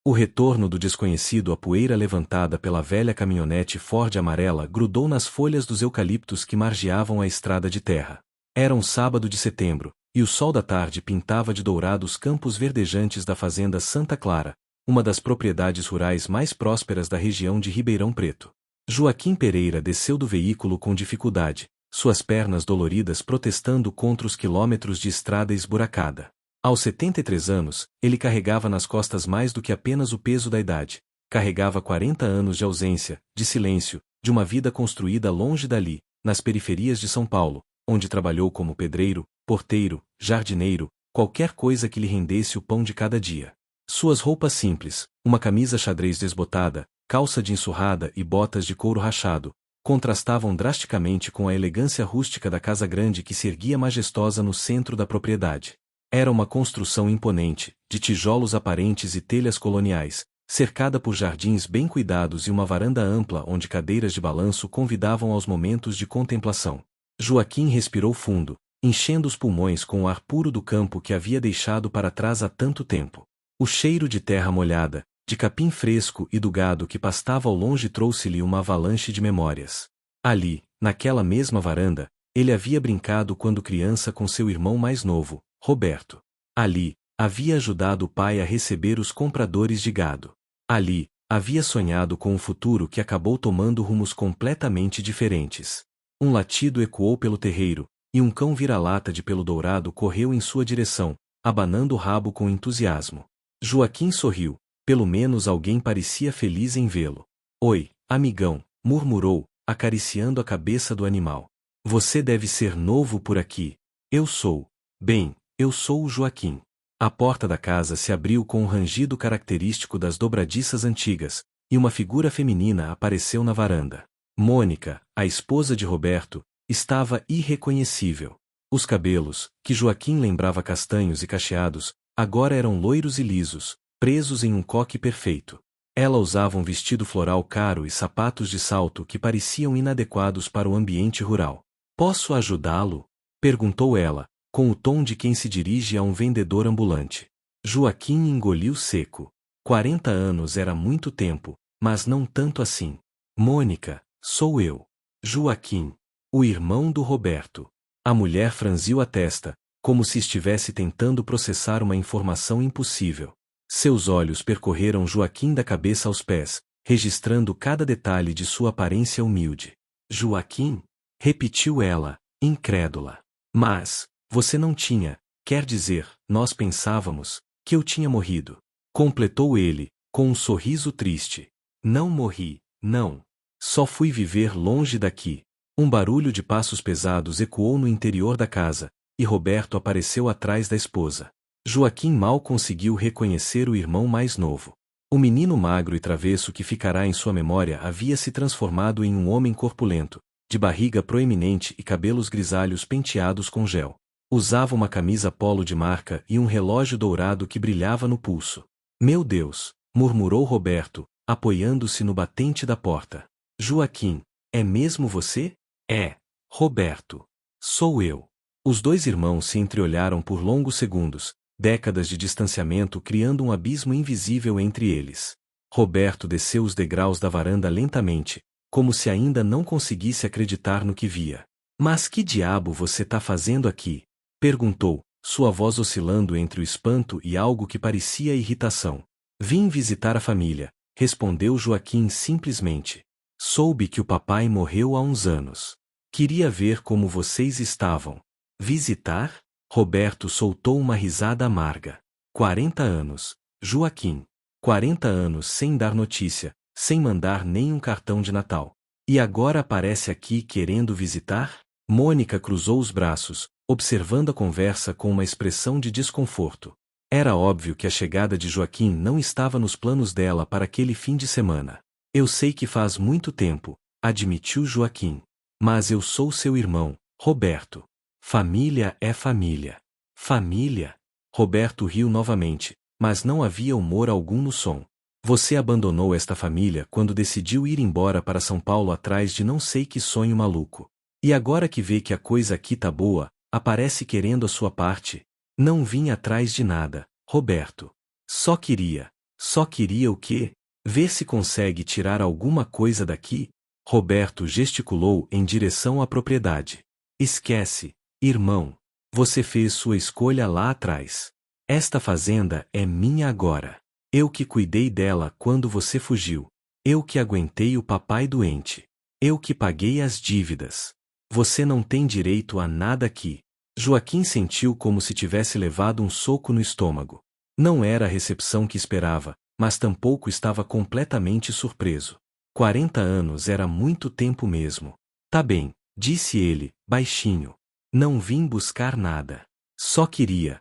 O retorno do desconhecido, a poeira levantada pela velha caminhonete Ford amarela grudou nas folhas dos eucaliptos que margeavam a estrada de terra. Era um sábado de setembro, e o sol da tarde pintava de dourado os campos verdejantes da fazenda Santa Clara, uma das propriedades rurais mais prósperas da região de Ribeirão Preto. Joaquim Pereira desceu do veículo com dificuldade, suas pernas doloridas protestando contra os quilômetros de estrada esburacada. Aos 73 anos, ele carregava nas costas mais do que apenas o peso da idade. Carregava 40 anos de ausência, de silêncio, de uma vida construída longe dali, nas periferias de São Paulo, onde trabalhou como pedreiro, porteiro, jardineiro, qualquer coisa que lhe rendesse o pão de cada dia. Suas roupas simples, uma camisa xadrez desbotada, calça de ensurrada e botas de couro rachado, contrastavam drasticamente com a elegância rústica da casa grande que se erguia majestosa no centro da propriedade. Era uma construção imponente, de tijolos aparentes e telhas coloniais, cercada por jardins bem cuidados e uma varanda ampla onde cadeiras de balanço convidavam aos momentos de contemplação. Joaquim respirou fundo, enchendo os pulmões com o ar puro do campo que havia deixado para trás há tanto tempo. O cheiro de terra molhada, de capim fresco e do gado que pastava ao longe trouxe-lhe uma avalanche de memórias. Ali, naquela mesma varanda, ele havia brincado quando criança com seu irmão mais novo, Roberto. Ali, havia ajudado o pai a receber os compradores de gado. Ali, havia sonhado com um futuro que acabou tomando rumos completamente diferentes. Um latido ecoou pelo terreiro, e um cão vira-lata de pelo dourado correu em sua direção, abanando o rabo com entusiasmo. Joaquim sorriu, pelo menos alguém parecia feliz em vê-lo. Oi, amigão, murmurou, acariciando a cabeça do animal. Você deve ser novo por aqui. Eu sou. Bem, eu sou o Joaquim. A porta da casa se abriu com um rangido característico das dobradiças antigas, e uma figura feminina apareceu na varanda. Mônica, a esposa de Roberto, estava irreconhecível. Os cabelos, que Joaquim lembrava castanhos e cacheados, agora eram loiros e lisos, presos em um coque perfeito. Ela usava um vestido floral caro e sapatos de salto que pareciam inadequados para o ambiente rural. Posso ajudá-lo? Perguntou ela, com o tom de quem se dirige a um vendedor ambulante. Joaquim engoliu seco. 40 anos era muito tempo, mas não tanto assim. Mônica, sou eu. Joaquim, o irmão do Roberto. A mulher franziu a testa, como se estivesse tentando processar uma informação impossível. Seus olhos percorreram Joaquim da cabeça aos pés, registrando cada detalhe de sua aparência humilde. Joaquim? Repetiu ela, incrédula. Mas, você não tinha, quer dizer, nós pensávamos, que eu tinha morrido. Completou ele, com um sorriso triste. Não morri, não. Só fui viver longe daqui. Um barulho de passos pesados ecoou no interior da casa, e Roberto apareceu atrás da esposa. Joaquim mal conseguiu reconhecer o irmão mais novo. O menino magro e travesso que ficará em sua memória havia se transformado em um homem corpulento, de barriga proeminente e cabelos grisalhos penteados com gel. Usava uma camisa polo de marca e um relógio dourado que brilhava no pulso. Meu Deus, murmurou Roberto, apoiando-se no batente da porta. Joaquim, é mesmo você? É, Roberto. Sou eu. Os dois irmãos se entreolharam por longos segundos, décadas de distanciamento criando um abismo invisível entre eles. Roberto desceu os degraus da varanda lentamente, como se ainda não conseguisse acreditar no que via. Mas que diabo você tá fazendo aqui? Perguntou, sua voz oscilando entre o espanto e algo que parecia irritação. Vim visitar a família, respondeu Joaquim simplesmente. Soube que o papai morreu há uns anos. Queria ver como vocês estavam. Visitar? Roberto soltou uma risada amarga. 40 anos, Joaquim. 40 anos sem dar notícia, sem mandar nem um cartão de Natal. E agora aparece aqui querendo visitar? Mônica cruzou os braços, observando a conversa com uma expressão de desconforto. Era óbvio que a chegada de Joaquim não estava nos planos dela para aquele fim de semana. Eu sei que faz muito tempo, admitiu Joaquim. Mas eu sou seu irmão, Roberto. Família é família. Família? Roberto riu novamente, mas não havia humor algum no som. Você abandonou esta família quando decidiu ir embora para São Paulo atrás de não sei que sonho maluco. E agora que vê que a coisa aqui tá boa, aparece querendo a sua parte. Não vim atrás de nada, Roberto. Só queria. Só queria o quê? Ver se consegue tirar alguma coisa daqui? Roberto gesticulou em direção à propriedade. Esquece, irmão. Você fez sua escolha lá atrás. Esta fazenda é minha agora. Eu que cuidei dela quando você fugiu. Eu que aguentei o papai doente. Eu que paguei as dívidas. Você não tem direito a nada aqui. Joaquim sentiu como se tivesse levado um soco no estômago. Não era a recepção que esperava, mas tampouco estava completamente surpreso. 40 anos era muito tempo mesmo. Tá bem, disse ele, baixinho. Não vim buscar nada. Só queria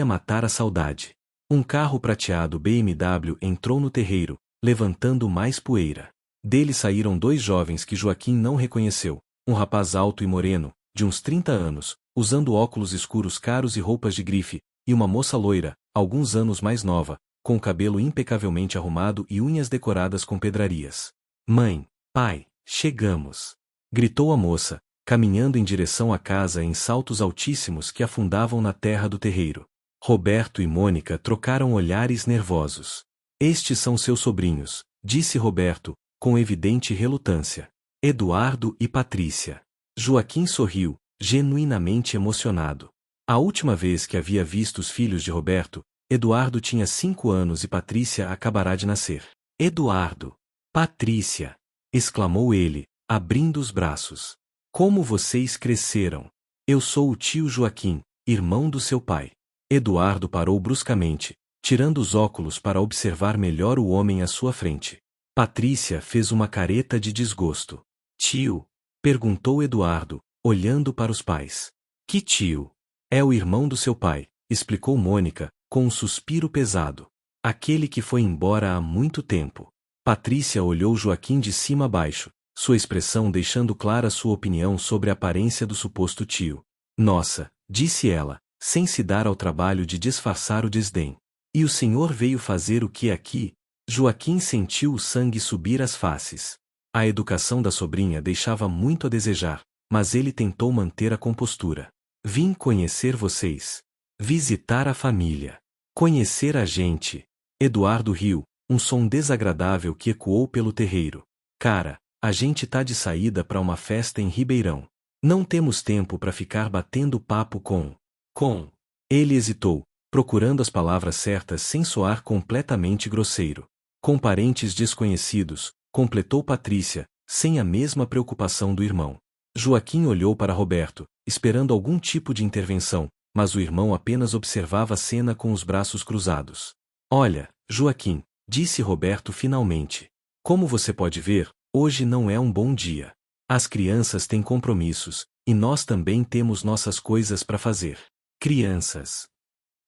matar a saudade. Um carro prateado BMW entrou no terreiro, levantando mais poeira. Dele saíram dois jovens que Joaquim não reconheceu, um rapaz alto e moreno, de uns 30 anos, usando óculos escuros caros e roupas de grife, e uma moça loira, alguns anos mais nova, com o cabelo impecavelmente arrumado e unhas decoradas com pedrarias. Mãe, pai, chegamos! Gritou a moça, caminhando em direção à casa em saltos altíssimos que afundavam na terra do terreiro. Roberto e Mônica trocaram olhares nervosos. Estes são seus sobrinhos, disse Roberto, com evidente relutância. Eduardo e Patrícia. Joaquim sorriu, genuinamente emocionado. A última vez que havia visto os filhos de Roberto, Eduardo tinha 5 anos e Patrícia acabará de nascer. Eduardo! Patrícia! Exclamou ele, abrindo os braços. Como vocês cresceram! Eu sou o tio Joaquim, irmão do seu pai. Eduardo parou bruscamente, tirando os óculos para observar melhor o homem à sua frente. Patrícia fez uma careta de desgosto. Tio? Perguntou Eduardo, olhando para os pais. Que tio? É o irmão do seu pai, explicou Mônica, com um suspiro pesado. Aquele que foi embora há muito tempo. Patrícia olhou Joaquim de cima a baixo, sua expressão deixando clara sua opinião sobre a aparência do suposto tio. Nossa, disse ela, sem se dar ao trabalho de disfarçar o desdém. E o senhor veio fazer o que aqui? Joaquim sentiu o sangue subir às faces. A educação da sobrinha deixava muito a desejar, mas ele tentou manter a compostura. Vim conhecer vocês. Visitar a família. Conhecer a gente. Eduardo riu, um som desagradável que ecoou pelo terreiro. Cara, a gente tá de saída para uma festa em Ribeirão. Não temos tempo para ficar batendo papo com. Ele hesitou, procurando as palavras certas sem soar completamente grosseiro. Com parentes desconhecidos, completou Patrícia, sem a mesma preocupação do irmão. Joaquim olhou para Roberto, esperando algum tipo de intervenção, mas o irmão apenas observava a cena com os braços cruzados. Olha, Joaquim, disse Roberto finalmente. Como você pode ver, hoje não é um bom dia. As crianças têm compromissos, e nós também temos nossas coisas para fazer. Crianças.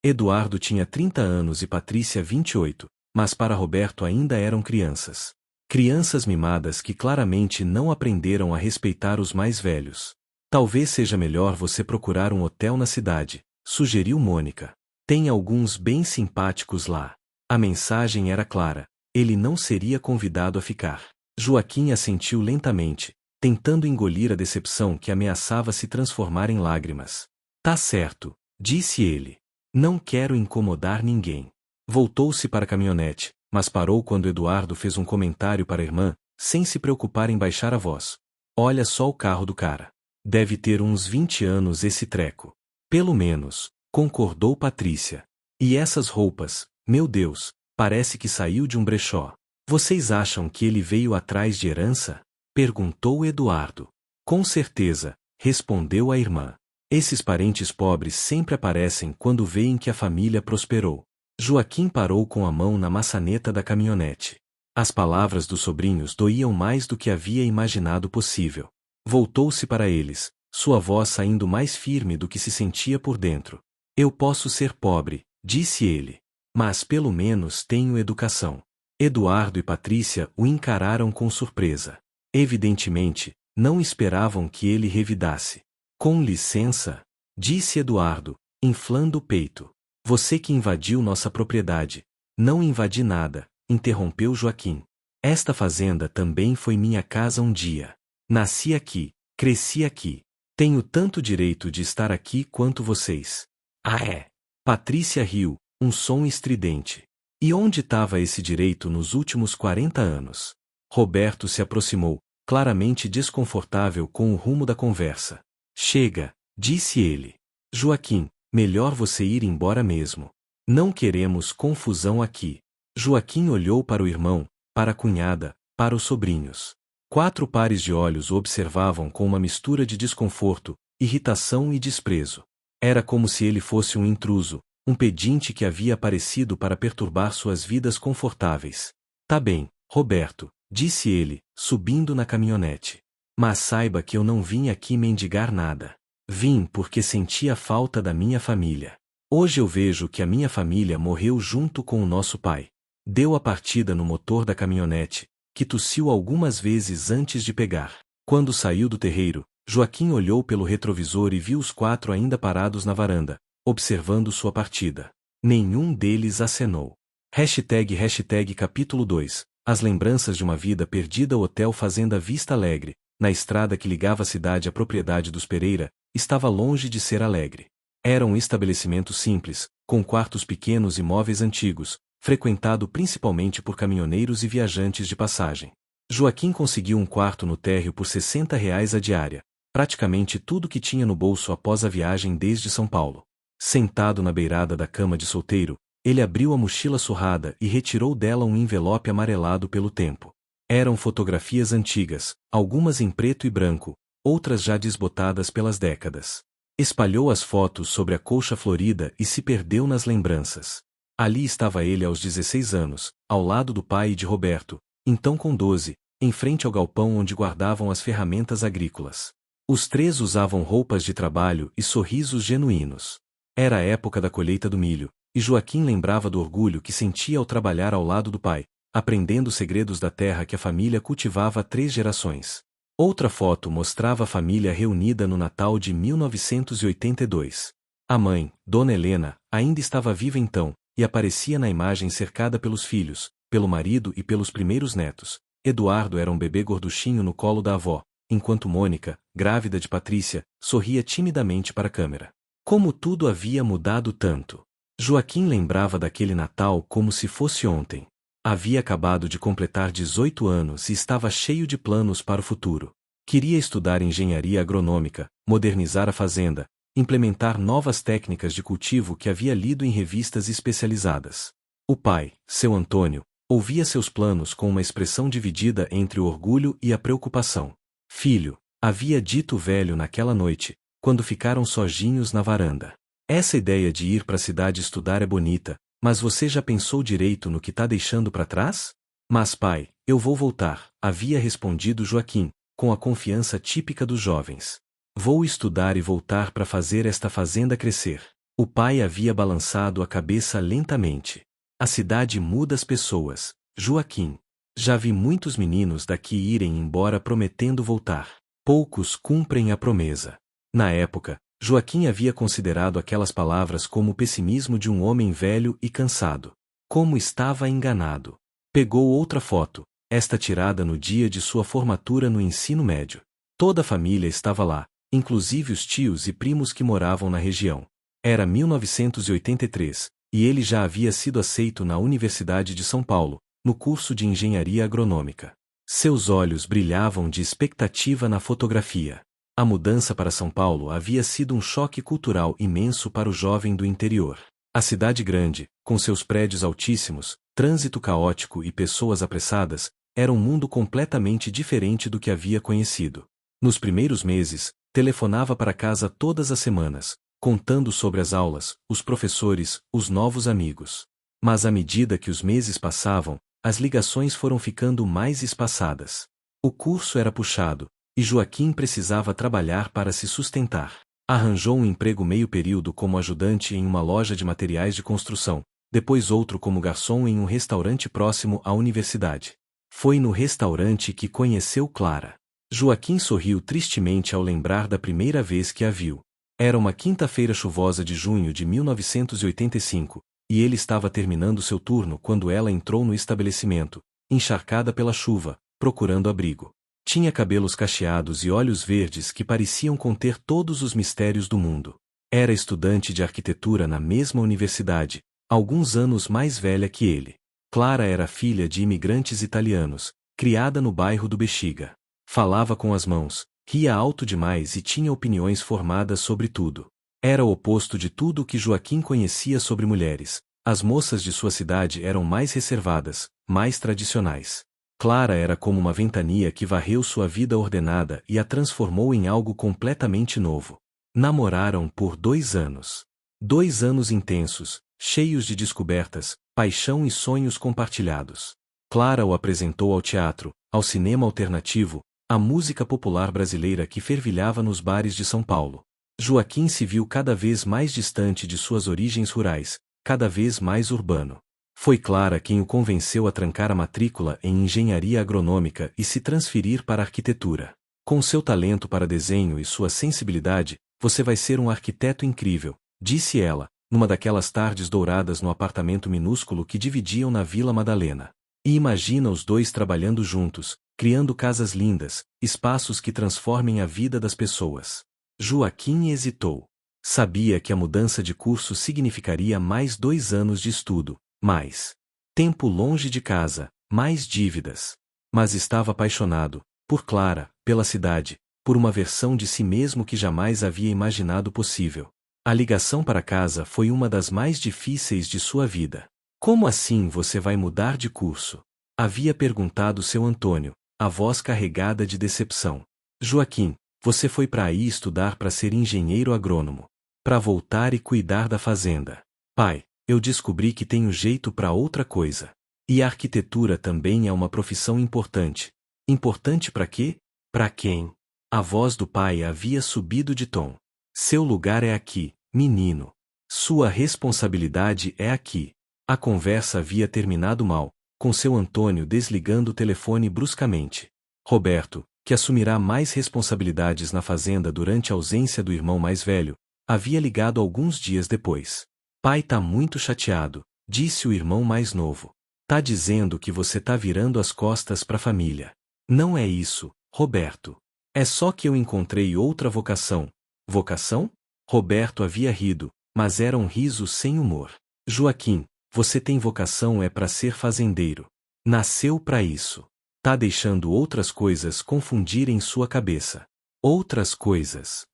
Eduardo tinha 30 anos e Patrícia 28, mas para Roberto ainda eram crianças. Crianças mimadas que claramente não aprenderam a respeitar os mais velhos. Talvez seja melhor você procurar um hotel na cidade, sugeriu Mônica. Tem alguns bem simpáticos lá. A mensagem era clara, ele não seria convidado a ficar. Joaquim assentiu lentamente, tentando engolir a decepção que ameaçava se transformar em lágrimas. Tá certo, disse ele. Não quero incomodar ninguém. Voltou-se para a caminhonete, mas parou quando Eduardo fez um comentário para a irmã, sem se preocupar em baixar a voz. Olha só o carro do cara. Deve ter uns 20 anos esse treco. Pelo menos, concordou Patrícia. E essas roupas, meu Deus, parece que saiu de um brechó. Vocês acham que ele veio atrás de herança? Perguntou Eduardo. Com certeza, respondeu a irmã. Esses parentes pobres sempre aparecem quando veem que a família prosperou. Joaquim parou com a mão na maçaneta da caminhonete. As palavras dos sobrinhos doíam mais do que havia imaginado possível. Voltou-se para eles, sua voz saindo mais firme do que se sentia por dentro. Eu posso ser pobre, disse ele. Mas pelo menos tenho educação. Eduardo e Patrícia o encararam com surpresa. Evidentemente, não esperavam que ele revidasse. Com licença, disse Eduardo, inflando o peito. Você que invadiu nossa propriedade. Não invadi nada, interrompeu Joaquim. Esta fazenda também foi minha casa um dia. Nasci aqui, cresci aqui. Tenho tanto direito de estar aqui quanto vocês. Ah é? Patrícia riu, um som estridente. E onde estava esse direito nos últimos 40 anos? Roberto se aproximou, claramente desconfortável com o rumo da conversa. Chega, disse ele. Joaquim, melhor você ir embora mesmo. Não queremos confusão aqui. Joaquim olhou para o irmão, para a cunhada, para os sobrinhos. 4 pares de olhos o observavam com uma mistura de desconforto, irritação e desprezo. Era como se ele fosse um intruso, um pedinte que havia aparecido para perturbar suas vidas confortáveis. Tá bem, Roberto, disse ele, subindo na caminhonete. Mas saiba que eu não vim aqui mendigar nada. Vim porque sentia falta da minha família. Hoje eu vejo que a minha família morreu junto com o nosso pai. Deu a partida no motor da caminhonete, que tossiu algumas vezes antes de pegar. Quando saiu do terreiro, Joaquim olhou pelo retrovisor e viu os 4 ainda parados na varanda, observando sua partida. Nenhum deles acenou. #hashtag capítulo 2. As lembranças de uma vida perdida. O Hotel Fazenda Vista Alegre, na estrada que ligava a cidade à propriedade dos Pereira, estava longe de ser alegre. Era um estabelecimento simples, com quartos pequenos e móveis antigos, frequentado principalmente por caminhoneiros e viajantes de passagem. Joaquim conseguiu um quarto no térreo por R$ 60 a diária, praticamente tudo que tinha no bolso após a viagem desde São Paulo. Sentado na beirada da cama de solteiro, ele abriu a mochila surrada e retirou dela um envelope amarelado pelo tempo. Eram fotografias antigas, algumas em preto e branco, outras já desbotadas pelas décadas. Espalhou as fotos sobre a colcha florida e se perdeu nas lembranças. Ali estava ele aos 16 anos, ao lado do pai e de Roberto, então com 12, em frente ao galpão onde guardavam as ferramentas agrícolas. Os 3 usavam roupas de trabalho e sorrisos genuínos. Era a época da colheita do milho, e Joaquim lembrava do orgulho que sentia ao trabalhar ao lado do pai, aprendendo os segredos da terra que a família cultivava há 3 gerações. Outra foto mostrava a família reunida no Natal de 1982. A mãe, Dona Helena, ainda estava viva então, e aparecia na imagem cercada pelos filhos, pelo marido e pelos primeiros netos. Eduardo era um bebê gorduchinho no colo da avó, enquanto Mônica, grávida de Patrícia, sorria timidamente para a câmera. Como tudo havia mudado tanto! Joaquim lembrava daquele Natal como se fosse ontem. Havia acabado de completar 18 anos e estava cheio de planos para o futuro. Queria estudar engenharia agronômica, modernizar a fazenda, implementar novas técnicas de cultivo que havia lido em revistas especializadas. O pai, seu Antônio, ouvia seus planos com uma expressão dividida entre o orgulho e a preocupação. Filho, havia dito o velho naquela noite, quando ficaram sozinhos na varanda. Essa ideia de ir para a cidade estudar é bonita, mas você já pensou direito no que está deixando para trás? Mas pai, eu vou voltar, havia respondido Joaquim, com a confiança típica dos jovens. Vou estudar e voltar para fazer esta fazenda crescer. O pai havia balançado a cabeça lentamente. A cidade muda as pessoas, Joaquim. Já vi muitos meninos daqui irem embora prometendo voltar. Poucos cumprem a promessa. Na época, Joaquim havia considerado aquelas palavras como o pessimismo de um homem velho e cansado. Como estava enganado. Pegou outra foto, esta tirada no dia de sua formatura no ensino médio. Toda a família estava lá, inclusive os tios e primos que moravam na região. Era 1983, e ele já havia sido aceito na Universidade de São Paulo, no curso de Engenharia Agronômica. Seus olhos brilhavam de expectativa na fotografia. A mudança para São Paulo havia sido um choque cultural imenso para o jovem do interior. A cidade grande, com seus prédios altíssimos, trânsito caótico e pessoas apressadas, era um mundo completamente diferente do que havia conhecido. Nos primeiros meses, telefonava para casa todas as semanas, contando sobre as aulas, os professores, os novos amigos. Mas à medida que os meses passavam, as ligações foram ficando mais espaçadas. O curso era puxado, e Joaquim precisava trabalhar para se sustentar. Arranjou um emprego meio período como ajudante em uma loja de materiais de construção, depois outro como garçom em um restaurante próximo à universidade. Foi no restaurante que conheceu Clara. Joaquim sorriu tristemente ao lembrar da primeira vez que a viu. Era uma quinta-feira chuvosa de junho de 1985, e ele estava terminando seu turno quando ela entrou no estabelecimento, encharcada pela chuva, procurando abrigo. Tinha cabelos cacheados e olhos verdes que pareciam conter todos os mistérios do mundo. Era estudante de arquitetura na mesma universidade, alguns anos mais velha que ele. Clara era filha de imigrantes italianos, criada no bairro do Bexiga. Falava com as mãos, ria alto demais e tinha opiniões formadas sobre tudo. Era o oposto de tudo o que Joaquim conhecia sobre mulheres. As moças de sua cidade eram mais reservadas, mais tradicionais. Clara era como uma ventania que varreu sua vida ordenada e a transformou em algo completamente novo. Namoraram por 2 anos. 2 anos intensos, cheios de descobertas, paixão e sonhos compartilhados. Clara o apresentou ao teatro, ao cinema alternativo, à música popular brasileira que fervilhava nos bares de São Paulo. Joaquim se viu cada vez mais distante de suas origens rurais, cada vez mais urbano. Foi Clara quem o convenceu a trancar a matrícula em engenharia agronômica e se transferir para a arquitetura. Com seu talento para desenho e sua sensibilidade, você vai ser um arquiteto incrível, disse ela, numa daquelas tardes douradas no apartamento minúsculo que dividiam na Vila Madalena. E imagina os dois trabalhando juntos, criando casas lindas, espaços que transformem a vida das pessoas. Joaquim hesitou. Sabia que a mudança de curso significaria mais 2 anos de estudo, mais tempo longe de casa, mais dívidas. Mas estava apaixonado, por Clara, pela cidade, por uma versão de si mesmo que jamais havia imaginado possível. A ligação para casa foi uma das mais difíceis de sua vida. Como assim você vai mudar de curso? Havia perguntado seu Antônio, a voz carregada de decepção. Joaquim, você foi para aí estudar para ser engenheiro agrônomo. Para voltar e cuidar da fazenda. Pai, eu descobri que tenho jeito para outra coisa. E a arquitetura também é uma profissão importante. Importante para quê? Para quem? A voz do pai havia subido de tom. Seu lugar é aqui, menino. Sua responsabilidade é aqui. A conversa havia terminado mal, com seu Antônio desligando o telefone bruscamente. Roberto, que assumirá mais responsabilidades na fazenda durante a ausência do irmão mais velho, havia ligado alguns dias depois. Pai tá muito chateado, disse o irmão mais novo. Tá dizendo que você tá virando as costas para a família. Não é isso, Roberto. É só que eu encontrei outra vocação. Vocação? Roberto havia rido, mas era um riso sem humor. Joaquim, você tem vocação é para ser fazendeiro. Nasceu para isso. Tá deixando outras coisas confundirem sua cabeça. Outras coisas.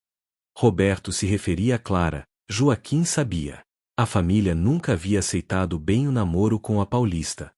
Roberto se referia a Clara, Joaquim sabia. A família nunca havia aceitado bem o namoro com a paulista.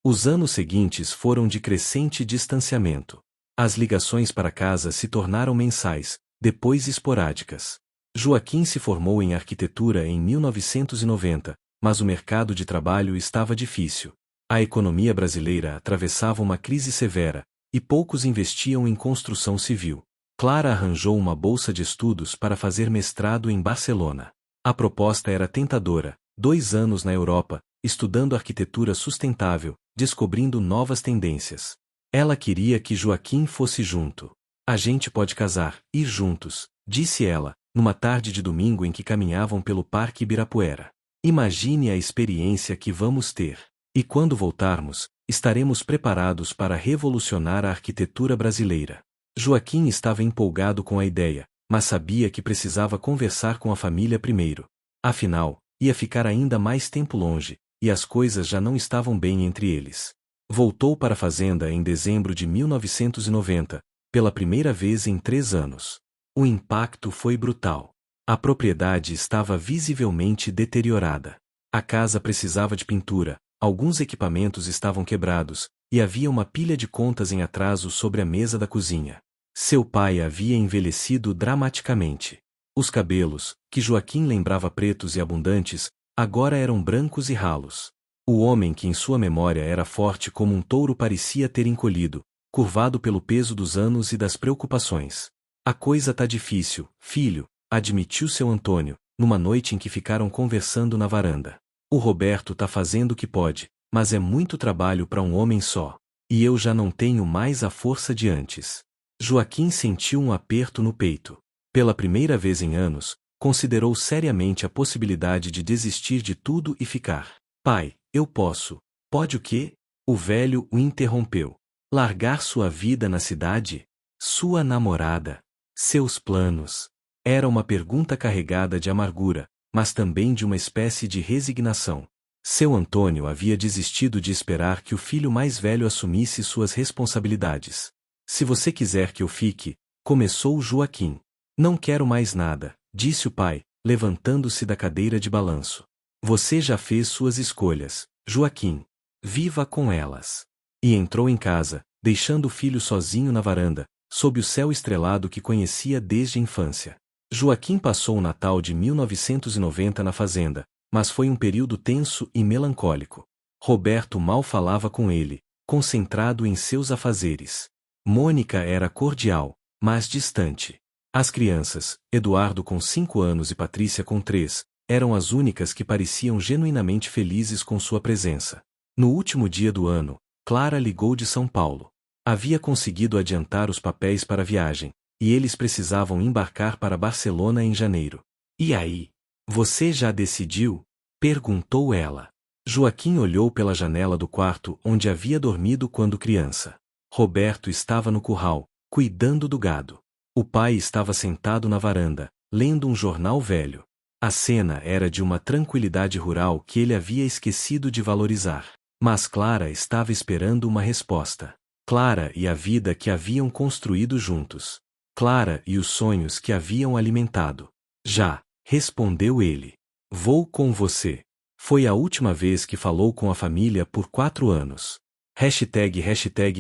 Os anos seguintes foram de crescente distanciamento. As ligações para casa se tornaram mensais, depois esporádicas. Joaquim se formou em arquitetura em 1990, mas o mercado de trabalho estava difícil. A economia brasileira atravessava uma crise severa, e poucos investiam em construção civil. Clara arranjou uma bolsa de estudos para fazer mestrado em Barcelona. A proposta era tentadora, 2 anos na Europa, estudando arquitetura sustentável, descobrindo novas tendências. Ela queria que Joaquim fosse junto. A gente pode casar, ir juntos, disse ela, numa tarde de domingo em que caminhavam pelo Parque Ibirapuera. Imagine a experiência que vamos ter. E quando voltarmos, estaremos preparados para revolucionar a arquitetura brasileira. Joaquim estava empolgado com a ideia, mas sabia que precisava conversar com a família primeiro. Afinal, ia ficar ainda mais tempo longe, e as coisas já não estavam bem entre eles. Voltou para a fazenda em dezembro de 1990, pela primeira vez em 3 anos. O impacto foi brutal. A propriedade estava visivelmente deteriorada. A casa precisava de pintura, alguns equipamentos estavam quebrados, e havia uma pilha de contas em atraso sobre a mesa da cozinha. Seu pai havia envelhecido dramaticamente. Os cabelos, que Joaquim lembrava pretos e abundantes, agora eram brancos e ralos. O homem que em sua memória era forte como um touro parecia ter encolhido, curvado pelo peso dos anos e das preocupações. A coisa tá difícil, filho, admitiu seu Antônio, numa noite em que ficaram conversando na varanda. O Roberto tá fazendo o que pode, mas é muito trabalho para um homem só. E eu já não tenho mais a força de antes. Joaquim sentiu um aperto no peito. Pela primeira vez em anos, considerou seriamente a possibilidade de desistir de tudo e ficar. Pai, eu posso. Pode o quê? O velho o interrompeu. Largar sua vida na cidade? Sua namorada? Seus planos? Era uma pergunta carregada de amargura, mas também de uma espécie de resignação. Seu Antônio havia desistido de esperar que o filho mais velho assumisse suas responsabilidades. Se você quiser que eu fique, começou Joaquim. Não quero mais nada, disse o pai, levantando-se da cadeira de balanço. Você já fez suas escolhas, Joaquim. Viva com elas. E entrou em casa, deixando o filho sozinho na varanda, sob o céu estrelado que conhecia desde a infância. Joaquim passou o Natal de 1990 na fazenda, mas foi um período tenso e melancólico. Roberto mal falava com ele, concentrado em seus afazeres. Mônica era cordial, mas distante. As crianças, Eduardo com 5 anos e Patrícia com 3, eram as únicas que pareciam genuinamente felizes com sua presença. No último dia do ano, Clara ligou de São Paulo. Havia conseguido adiantar os papéis para a viagem, e eles precisavam embarcar para Barcelona em janeiro. E aí? Você já decidiu? Perguntou ela. Joaquim olhou pela janela do quarto onde havia dormido quando criança. Roberto estava no curral, cuidando do gado. O pai estava sentado na varanda, lendo um jornal velho. A cena era de uma tranquilidade rural que ele havia esquecido de valorizar. Mas Clara estava esperando uma resposta. Clara e a vida que haviam construído juntos. Clara e os sonhos que haviam alimentado. Já, respondeu ele. Vou com você. Foi a última vez que falou com a família por 4 anos.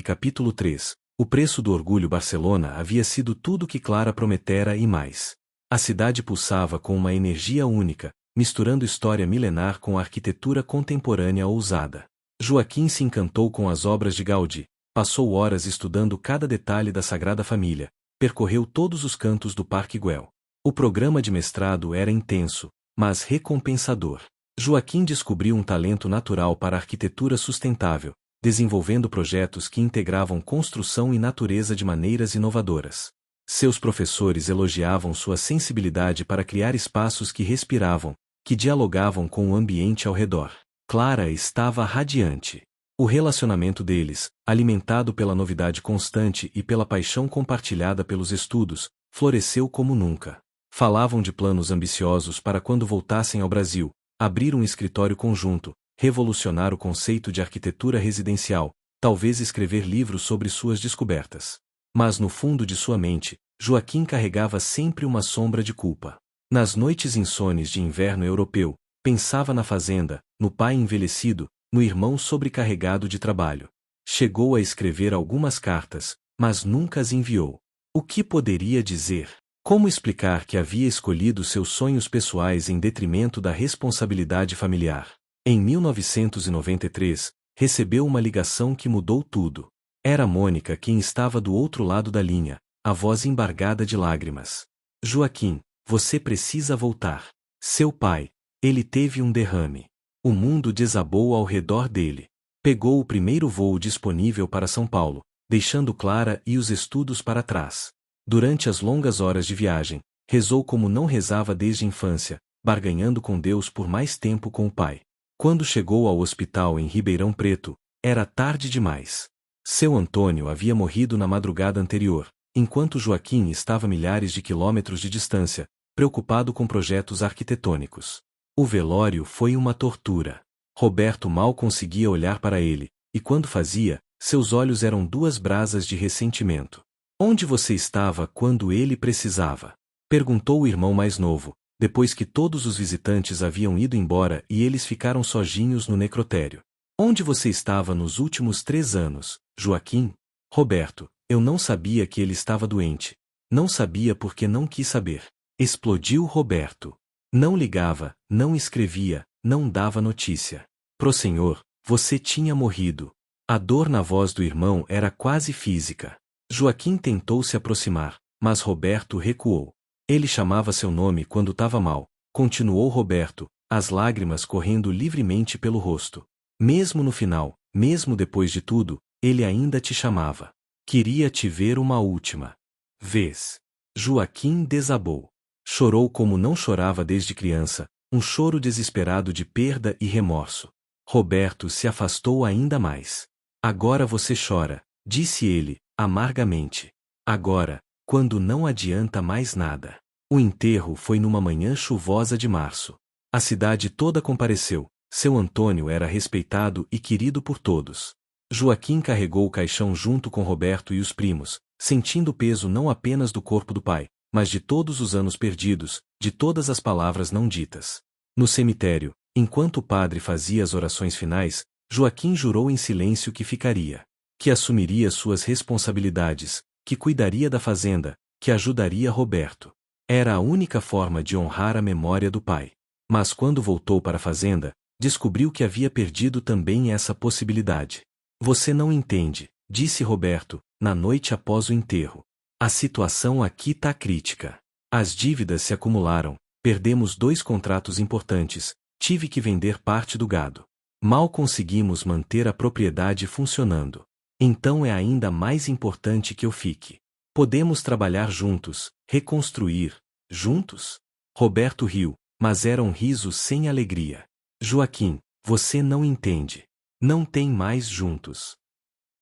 Capítulo 3. O preço do orgulho. Barcelona havia sido tudo que Clara prometera e mais. A cidade pulsava com uma energia única, misturando história milenar com a arquitetura contemporânea ousada. Joaquim se encantou com as obras de Gaudí, passou horas estudando cada detalhe da Sagrada Família, percorreu todos os cantos do Parque Güell. O programa de mestrado era intenso, mas recompensador. Joaquim descobriu um talento natural para a arquitetura sustentável, desenvolvendo projetos que integravam construção e natureza de maneiras inovadoras. Seus professores elogiavam sua sensibilidade para criar espaços que respiravam, que dialogavam com o ambiente ao redor. Clara estava radiante. O relacionamento deles, alimentado pela novidade constante e pela paixão compartilhada pelos estudos, floresceu como nunca. Falavam de planos ambiciosos para quando voltassem ao Brasil, abrir um escritório conjunto, revolucionar o conceito de arquitetura residencial, talvez escrever livros sobre suas descobertas. Mas no fundo de sua mente, Joaquim carregava sempre uma sombra de culpa. Nas noites insones de inverno europeu, pensava na fazenda, no pai envelhecido, no irmão sobrecarregado de trabalho. Chegou a escrever algumas cartas, mas nunca as enviou. O que poderia dizer? Como explicar que havia escolhido seus sonhos pessoais em detrimento da responsabilidade familiar? Em 1993, recebeu uma ligação que mudou tudo. Era Mônica quem estava do outro lado da linha, a voz embargada de lágrimas. Joaquim, você precisa voltar. Seu pai, ele teve um derrame. O mundo desabou ao redor dele. Pegou o primeiro voo disponível para São Paulo, deixando Clara e os estudos para trás. Durante as longas horas de viagem, rezou como não rezava desde a infância, barganhando com Deus por mais tempo com o pai. Quando chegou ao hospital em Ribeirão Preto, era tarde demais. Seu Antônio havia morrido na madrugada anterior, enquanto Joaquim estava a milhares de quilômetros de distância, preocupado com projetos arquitetônicos. O velório foi uma tortura. Roberto mal conseguia olhar para ele, e quando fazia, seus olhos eram 2 brasas de ressentimento. Onde você estava quando ele precisava? Perguntou o irmão mais novo, depois que todos os visitantes haviam ido embora e eles ficaram sozinhos no necrotério. Onde você estava nos últimos 3 anos, Joaquim? Roberto, eu não sabia que ele estava doente. Não sabia porque não quis saber. Explodiu Roberto. Não ligava, não escrevia, não dava notícia. Pro senhor, você tinha morrido. A dor na voz do irmão era quase física. Joaquim tentou se aproximar, mas Roberto recuou. Ele chamava seu nome quando estava mal, continuou Roberto, as lágrimas correndo livremente pelo rosto. Mesmo no final, mesmo depois de tudo, ele ainda te chamava. Queria te ver uma última vez. Joaquim desabou. Chorou como não chorava desde criança, um choro desesperado de perda e remorso. Roberto se afastou ainda mais. Agora você chora, disse ele, amargamente. Agora, quando não adianta mais nada. O enterro foi numa manhã chuvosa de março. A cidade toda compareceu. Seu Antônio era respeitado e querido por todos. Joaquim carregou o caixão junto com Roberto e os primos, sentindo o peso não apenas do corpo do pai, mas de todos os anos perdidos, de todas as palavras não ditas. No cemitério, enquanto o padre fazia as orações finais, Joaquim jurou em silêncio que ficaria, que assumiria suas responsabilidades, que cuidaria da fazenda, que ajudaria Roberto. Era a única forma de honrar a memória do pai. Mas quando voltou para a fazenda, descobriu que havia perdido também essa possibilidade. Você não entende, disse Roberto, na noite após o enterro. A situação aqui tá crítica. As dívidas se acumularam, perdemos 2 contratos importantes, tive que vender parte do gado. Mal conseguimos manter a propriedade funcionando. Então é ainda mais importante que eu fique. Podemos trabalhar juntos, reconstruir, juntos? Roberto riu, mas era um riso sem alegria. Joaquim, você não entende. Não tem mais juntos.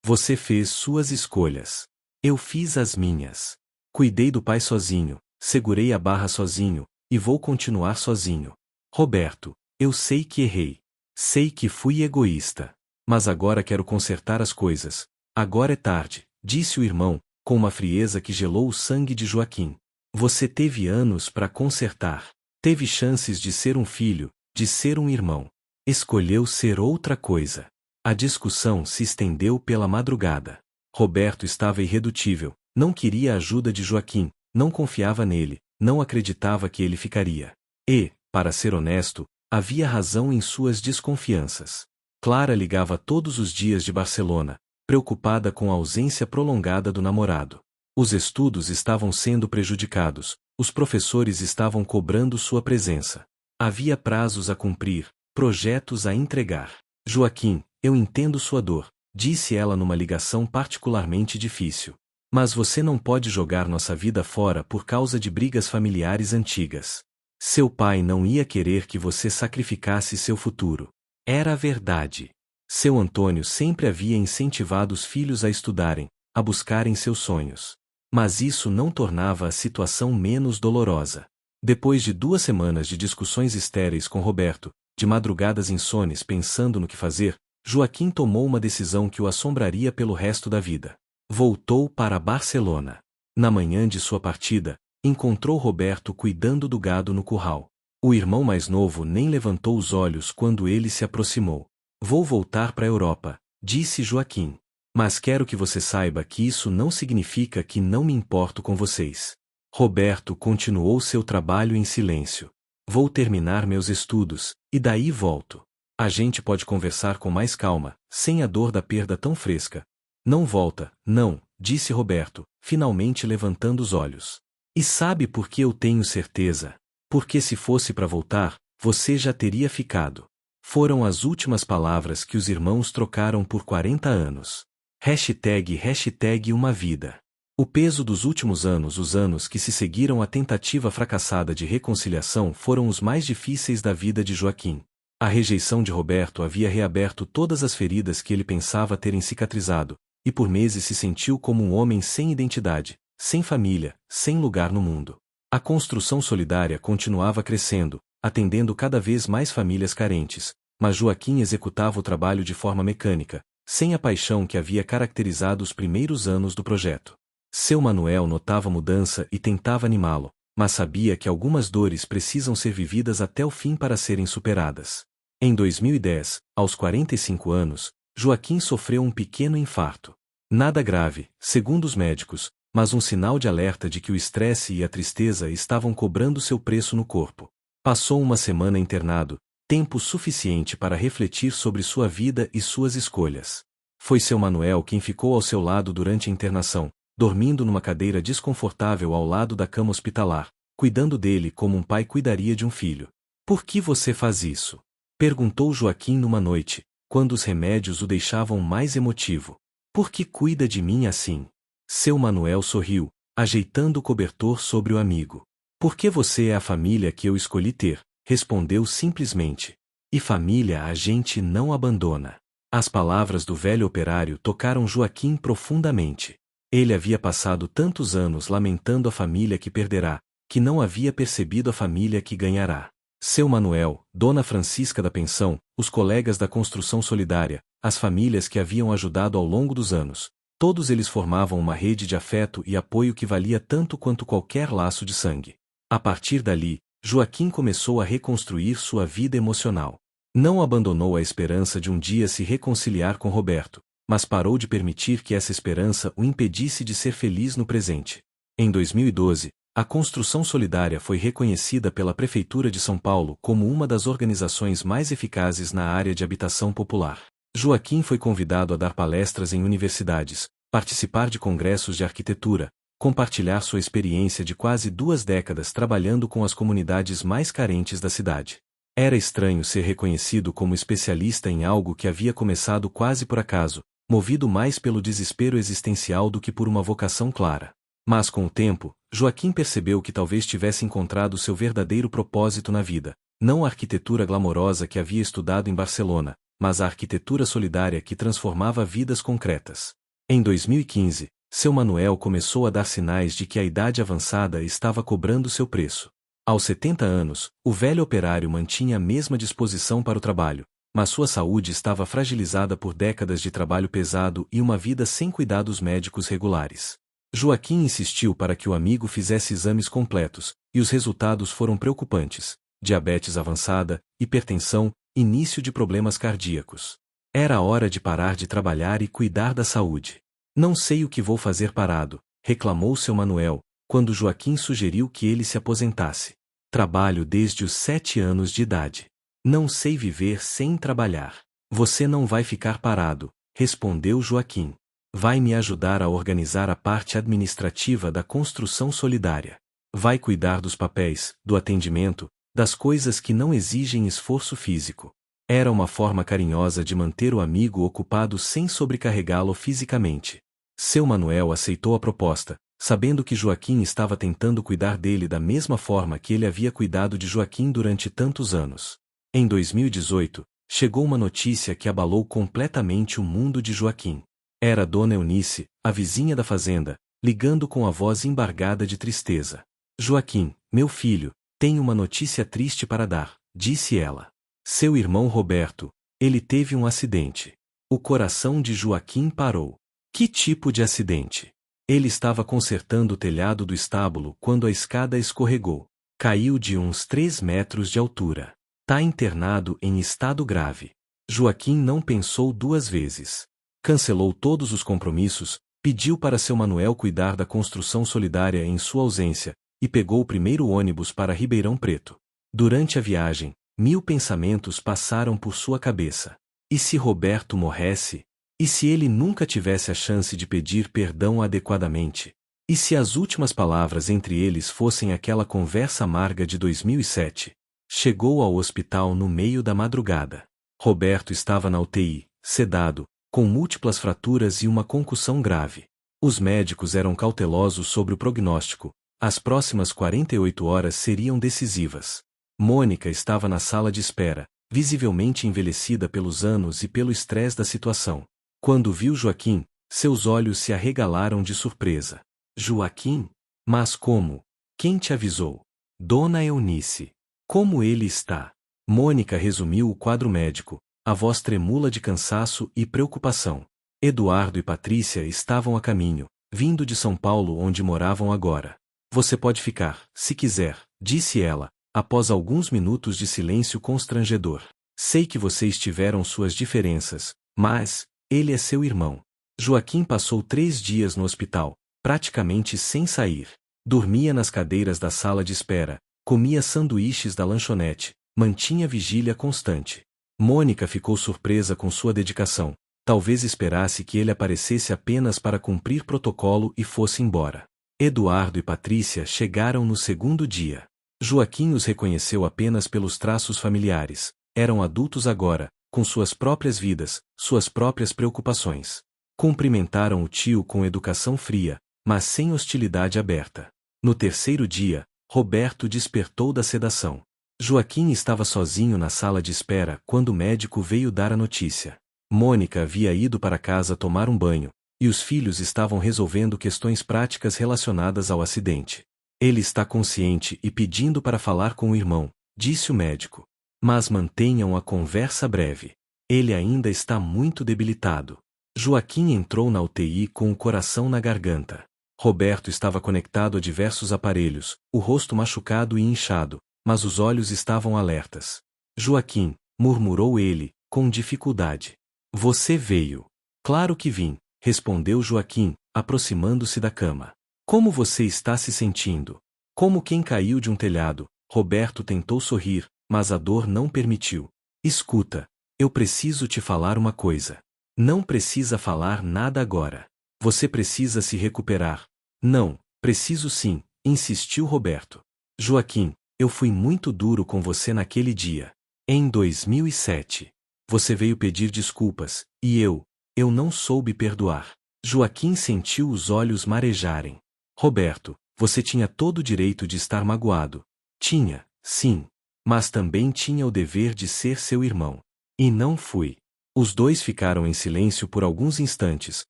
Você fez suas escolhas. Eu fiz as minhas. Cuidei do pai sozinho, segurei a barra sozinho, e vou continuar sozinho. Roberto, eu sei que errei. Sei que fui egoísta. Mas agora quero consertar as coisas. Agora é tarde, disse o irmão, com uma frieza que gelou o sangue de Joaquim. Você teve anos para consertar. Teve chances de ser um filho, de ser um irmão. Escolheu ser outra coisa. A discussão se estendeu pela madrugada. Roberto estava irredutível, não queria a ajuda de Joaquim, não confiava nele, não acreditava que ele ficaria. E, para ser honesto, havia razão em suas desconfianças. Clara ligava todos os dias de Barcelona, preocupada com a ausência prolongada do namorado. Os estudos estavam sendo prejudicados, os professores estavam cobrando sua presença. Havia prazos a cumprir, projetos a entregar. Joaquim, eu entendo sua dor, disse ela numa ligação particularmente difícil. Mas você não pode jogar nossa vida fora por causa de brigas familiares antigas. Seu pai não ia querer que você sacrificasse seu futuro. Era a verdade. Seu Antônio sempre havia incentivado os filhos a estudarem, a buscarem seus sonhos. Mas isso não tornava a situação menos dolorosa. Depois de 2 semanas de discussões estéreis com Roberto, de madrugadas insones pensando no que fazer, Joaquim tomou uma decisão que o assombraria pelo resto da vida. Voltou para Barcelona. Na manhã de sua partida, encontrou Roberto cuidando do gado no curral. O irmão mais novo nem levantou os olhos quando ele se aproximou. Vou voltar para a Europa, disse Joaquim. Mas quero que você saiba que isso não significa que não me importo com vocês. Roberto continuou seu trabalho em silêncio. Vou terminar meus estudos, e daí volto. A gente pode conversar com mais calma, sem a dor da perda tão fresca. Não volta, não, disse Roberto, finalmente levantando os olhos. E sabe por que eu tenho certeza? Porque se fosse para voltar, você já teria ficado. Foram as últimas palavras que os irmãos trocaram por 40 anos. #hashtag uma vida. O peso dos últimos anos, os anos que se seguiram à tentativa fracassada de reconciliação, foram os mais difíceis da vida de Joaquim. A rejeição de Roberto havia reaberto todas as feridas que ele pensava terem cicatrizado, e por meses se sentiu como um homem sem identidade, sem família, sem lugar no mundo. A construção solidária continuava crescendo, atendendo cada vez mais famílias carentes, mas Joaquim executava o trabalho de forma mecânica, sem a paixão que havia caracterizado os primeiros anos do projeto. Seu Manuel notava a mudança e tentava animá-lo, mas sabia que algumas dores precisam ser vividas até o fim para serem superadas. Em 2010, aos 45 anos, Joaquim sofreu um pequeno infarto. Nada grave, segundo os médicos, mas um sinal de alerta de que o estresse e a tristeza estavam cobrando seu preço no corpo. Passou uma semana internado, tempo suficiente para refletir sobre sua vida e suas escolhas. Foi seu Manuel quem ficou ao seu lado durante a internação, dormindo numa cadeira desconfortável ao lado da cama hospitalar, cuidando dele como um pai cuidaria de um filho. Por que você faz isso? Perguntou Joaquim numa noite, quando os remédios o deixavam mais emotivo. Por que cuida de mim assim? Seu Manuel sorriu, ajeitando o cobertor sobre o amigo. Porque você é a família que eu escolhi ter, respondeu simplesmente. E família a gente não abandona. As palavras do velho operário tocaram Joaquim profundamente. Ele havia passado tantos anos lamentando a família que perderá, que não havia percebido a família que ganhará. Seu Manuel, Dona Francisca da pensão, os colegas da construção solidária, as famílias que haviam ajudado ao longo dos anos. Todos eles formavam uma rede de afeto e apoio que valia tanto quanto qualquer laço de sangue. A partir dali, Joaquim começou a reconstruir sua vida emocional. Não abandonou a esperança de um dia se reconciliar com Roberto, mas parou de permitir que essa esperança o impedisse de ser feliz no presente. Em 2012, a Construção Solidária foi reconhecida pela Prefeitura de São Paulo como uma das organizações mais eficazes na área de habitação popular. Joaquim foi convidado a dar palestras em universidades, participar de congressos de arquitetura, compartilhar sua experiência de quase 2 décadas trabalhando com as comunidades mais carentes da cidade. Era estranho ser reconhecido como especialista em algo que havia começado quase por acaso, movido mais pelo desespero existencial do que por uma vocação clara. Mas com o tempo, Joaquim percebeu que talvez tivesse encontrado seu verdadeiro propósito na vida, não a arquitetura glamourosa que havia estudado em Barcelona, mas a arquitetura solidária que transformava vidas concretas. Em 2015, seu Manuel começou a dar sinais de que a idade avançada estava cobrando seu preço. Aos 70 anos, o velho operário mantinha a mesma disposição para o trabalho, mas sua saúde estava fragilizada por décadas de trabalho pesado e uma vida sem cuidados médicos regulares. Joaquim insistiu para que o amigo fizesse exames completos, e os resultados foram preocupantes: diabetes avançada, hipertensão, início de problemas cardíacos. Era hora de parar de trabalhar e cuidar da saúde. Não sei o que vou fazer parado, reclamou seu Manuel, quando Joaquim sugeriu que ele se aposentasse. Trabalho desde os 7 anos de idade. Não sei viver sem trabalhar. Você não vai ficar parado, respondeu Joaquim. Vai me ajudar a organizar a parte administrativa da construção solidária. Vai cuidar dos papéis, do atendimento, das coisas que não exigem esforço físico. Era uma forma carinhosa de manter o amigo ocupado sem sobrecarregá-lo fisicamente. Seu Manuel aceitou a proposta, sabendo que Joaquim estava tentando cuidar dele da mesma forma que ele havia cuidado de Joaquim durante tantos anos. Em 2018, chegou uma notícia que abalou completamente o mundo de Joaquim. Era Dona Eunice, a vizinha da fazenda, ligando com a voz embargada de tristeza. Joaquim, meu filho, tenho uma notícia triste para dar, disse ela. Seu irmão Roberto, ele teve um acidente. O coração de Joaquim parou. Que tipo de acidente? Ele estava consertando o telhado do estábulo quando a escada escorregou. Caiu de uns 3 metros de altura. Tá internado em estado grave. Joaquim não pensou 2 vezes. Cancelou todos os compromissos, pediu para seu Manuel cuidar da construção solidária em sua ausência, e pegou o primeiro ônibus para Ribeirão Preto. Durante a viagem, 1000 pensamentos passaram por sua cabeça. E se Roberto morresse? E se ele nunca tivesse a chance de pedir perdão adequadamente? E se as últimas palavras entre eles fossem aquela conversa amarga de 2007? Chegou ao hospital no meio da madrugada. Roberto estava na UTI, sedado, com múltiplas fraturas e uma concussão grave. Os médicos eram cautelosos sobre o prognóstico. As próximas 48 horas seriam decisivas. Mônica estava na sala de espera, visivelmente envelhecida pelos anos e pelo estresse da situação. Quando viu Joaquim, seus olhos se arregalaram de surpresa. Joaquim? Mas como? Quem te avisou? Dona Eunice. Como ele está? Mônica resumiu o quadro médico, a voz tremula de cansaço e preocupação. Eduardo e Patrícia estavam a caminho, vindo de São Paulo onde moravam agora. Você pode ficar, se quiser, disse ela, após alguns minutos de silêncio constrangedor. Sei que vocês tiveram suas diferenças, mas ele é seu irmão. Joaquim passou 3 dias no hospital, praticamente sem sair. Dormia nas cadeiras da sala de espera, comia sanduíches da lanchonete, mantinha vigília constante. Mônica ficou surpresa com sua dedicação. Talvez esperasse que ele aparecesse apenas para cumprir protocolo e fosse embora. Eduardo e Patrícia chegaram no segundo dia. Joaquim os reconheceu apenas pelos traços familiares. Eram adultos agora, com suas próprias vidas, suas próprias preocupações. Cumprimentaram o tio com educação fria, mas sem hostilidade aberta. No terceiro dia, Roberto despertou da sedação. Joaquim estava sozinho na sala de espera quando o médico veio dar a notícia. Mônica havia ido para casa tomar um banho, e os filhos estavam resolvendo questões práticas relacionadas ao acidente. Ele está consciente e pedindo para falar com o irmão, disse o médico. Mas mantenham a conversa breve. Ele ainda está muito debilitado. Joaquim entrou na UTI com o coração na garganta. Roberto estava conectado a diversos aparelhos, o rosto machucado e inchado, mas os olhos estavam alertas. Joaquim, murmurou ele, com dificuldade. Você veio. Claro que vim, respondeu Joaquim, aproximando-se da cama. Como você está se sentindo? Como quem caiu de um telhado. Roberto tentou sorrir, mas a dor não permitiu. Escuta, eu preciso te falar uma coisa. Não precisa falar nada agora. Você precisa se recuperar. Não, preciso sim, insistiu Roberto. Joaquim, eu fui muito duro com você naquele dia. Em 2007. Você veio pedir desculpas, e eu não soube perdoar. Joaquim sentiu os olhos marejarem. Roberto, você tinha todo o direito de estar magoado. Tinha, sim. Mas também tinha o dever de ser seu irmão. E não fui. Os dois ficaram em silêncio por alguns instantes,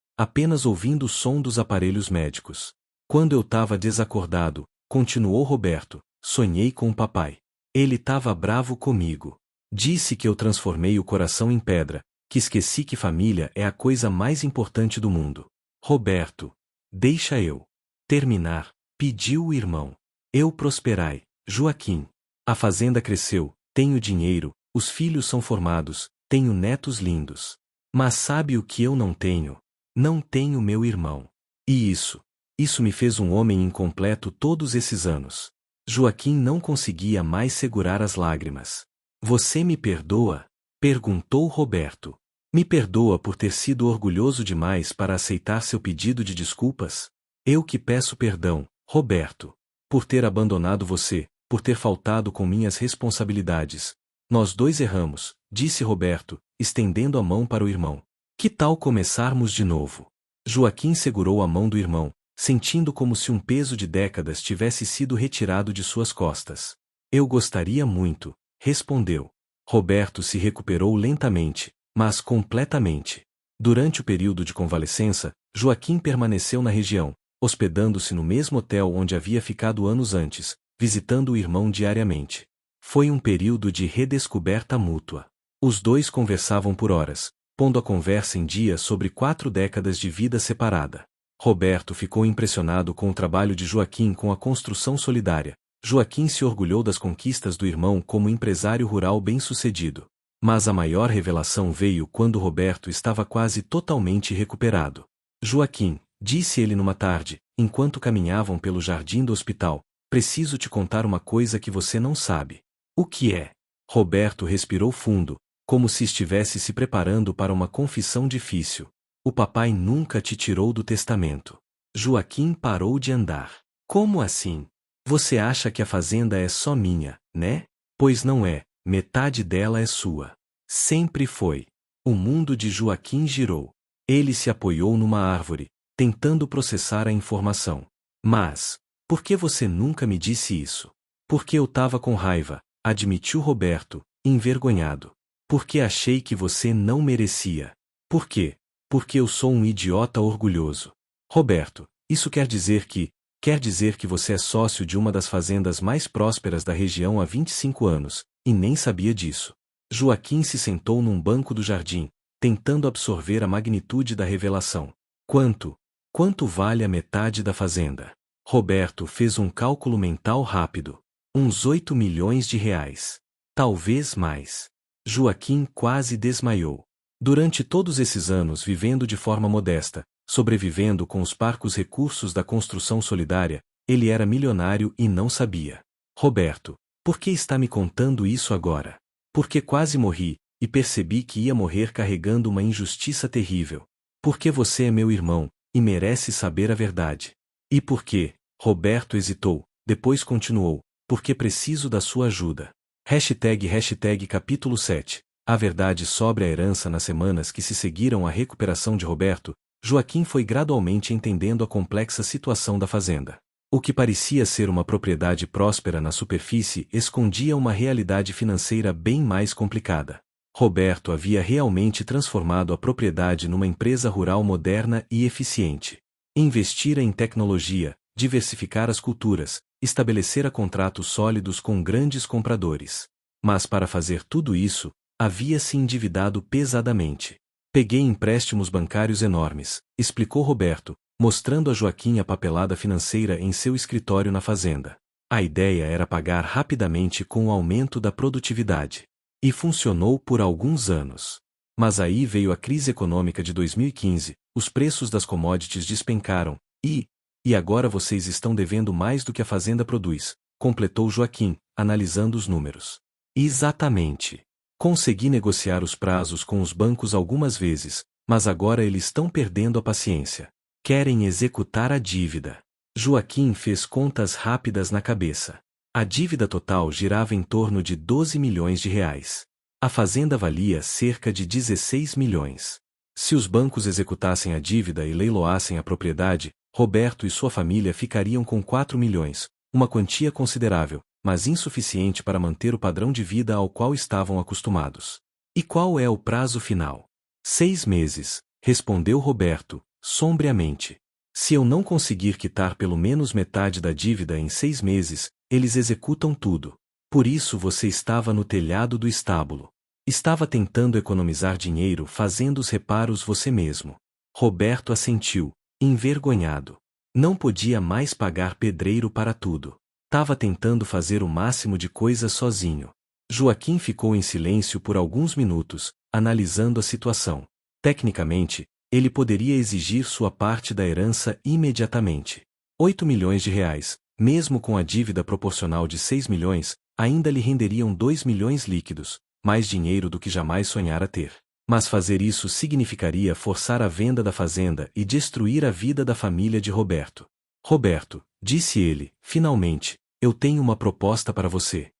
apenas ouvindo o som dos aparelhos médicos. Quando eu estava desacordado, continuou Roberto, sonhei com o papai. Ele estava bravo comigo. Disse que eu transformei o coração em pedra, que esqueci que família é a coisa mais importante do mundo. Roberto, deixa eu terminar, pediu o irmão. Eu prosperai, Joaquim. A fazenda cresceu, tenho dinheiro, os filhos são formados, tenho netos lindos. Mas sabe o que eu não tenho? Não tenho meu irmão. E isso me fez um homem incompleto todos esses anos. Joaquim não conseguia mais segurar as lágrimas. Você me perdoa? Perguntou Roberto. Me perdoa por ter sido orgulhoso demais para aceitar seu pedido de desculpas? Eu que peço perdão, Roberto. Por ter abandonado você, por ter faltado com minhas responsabilidades. Nós dois erramos, disse Roberto, estendendo a mão para o irmão. Que tal começarmos de novo? Joaquim segurou a mão do irmão, sentindo como se um peso de décadas tivesse sido retirado de suas costas. Eu gostaria muito, respondeu. Roberto se recuperou lentamente, mas completamente. Durante o período de convalescença, Joaquim permaneceu na região, hospedando-se no mesmo hotel onde havia ficado anos antes, visitando o irmão diariamente. Foi um período de redescoberta mútua. Os dois conversavam por horas, pondo a conversa em dia sobre 4 décadas de vida separada. Roberto ficou impressionado com o trabalho de Joaquim com a construção solidária. Joaquim se orgulhou das conquistas do irmão como empresário rural bem-sucedido. Mas a maior revelação veio quando Roberto estava quase totalmente recuperado. Joaquim, disse ele numa tarde, enquanto caminhavam pelo jardim do hospital, preciso te contar uma coisa que você não sabe. O que é? Roberto respirou fundo, como se estivesse se preparando para uma confissão difícil. O papai nunca te tirou do testamento. Joaquim parou de andar. Como assim? Você acha que a fazenda é só minha, né? Pois não é, metade dela é sua. Sempre foi. O mundo de Joaquim girou. Ele se apoiou numa árvore, tentando processar a informação. Mas, por que você nunca me disse isso? Porque eu tava com raiva, admitiu Roberto, envergonhado. Porque achei que você não merecia. Por quê? Porque eu sou um idiota orgulhoso. Roberto, isso quer dizer que você é sócio de uma das fazendas mais prósperas da região há 25 anos, e nem sabia disso. Joaquim se sentou num banco do jardim, tentando absorver a magnitude da revelação. Quanto vale a metade da fazenda? Roberto fez um cálculo mental rápido. Uns 8 milhões de reais. Talvez mais. Joaquim quase desmaiou. Durante todos esses anos vivendo de forma modesta, sobrevivendo com os parcos recursos da construção solidária, ele era milionário e não sabia. Roberto, por que está me contando isso agora? Porque quase morri, e percebi que ia morrer carregando uma injustiça terrível. Porque você é meu irmão, e merece saber a verdade. E por quê? Roberto hesitou, depois continuou, porque preciso da sua ajuda. #, capítulo 7. A verdade sobre a herança. Nas semanas que se seguiram à recuperação de Roberto, Joaquim foi gradualmente entendendo a complexa situação da fazenda. O que parecia ser uma propriedade próspera na superfície escondia uma realidade financeira bem mais complicada. Roberto havia realmente transformado a propriedade numa empresa rural moderna e eficiente. Investira em tecnologia, diversificar as culturas, estabelecer contratos sólidos com grandes compradores. Mas para fazer tudo isso, havia se endividado pesadamente. Peguei empréstimos bancários enormes, explicou Roberto, mostrando a Joaquim a papelada financeira em seu escritório na fazenda. A ideia era pagar rapidamente com o aumento da produtividade. E funcionou por alguns anos. Mas aí veio a crise econômica de 2015, os preços das commodities despencaram, e agora vocês estão devendo mais do que a fazenda produz, completou Joaquim, analisando os números. Exatamente. Consegui negociar os prazos com os bancos algumas vezes, mas agora eles estão perdendo a paciência. Querem executar a dívida. Joaquim fez contas rápidas na cabeça. A dívida total girava em torno de 12 milhões de reais. A fazenda valia cerca de 16 milhões. Se os bancos executassem a dívida e leiloassem a propriedade, Roberto e sua família ficariam com 4 milhões, uma quantia considerável, mas insuficiente para manter o padrão de vida ao qual estavam acostumados. E qual é o prazo final? 6 meses, respondeu Roberto, sombriamente. Se eu não conseguir quitar pelo menos metade da dívida em 6 meses, eles executam tudo. Por isso você estava no telhado do estábulo. Estava tentando economizar dinheiro fazendo os reparos você mesmo. Roberto assentiu, envergonhado. Não podia mais pagar pedreiro para tudo. Tava tentando fazer o máximo de coisas sozinho. Joaquim ficou em silêncio por alguns minutos, analisando a situação. Tecnicamente, ele poderia exigir sua parte da herança imediatamente. 8 milhões de reais, mesmo com a dívida proporcional de 6 milhões, ainda lhe renderiam 2 milhões líquidos, mais dinheiro do que jamais sonhara ter. Mas fazer isso significaria forçar a venda da fazenda e destruir a vida da família de Roberto. Roberto, disse ele, finalmente, eu tenho uma proposta para você.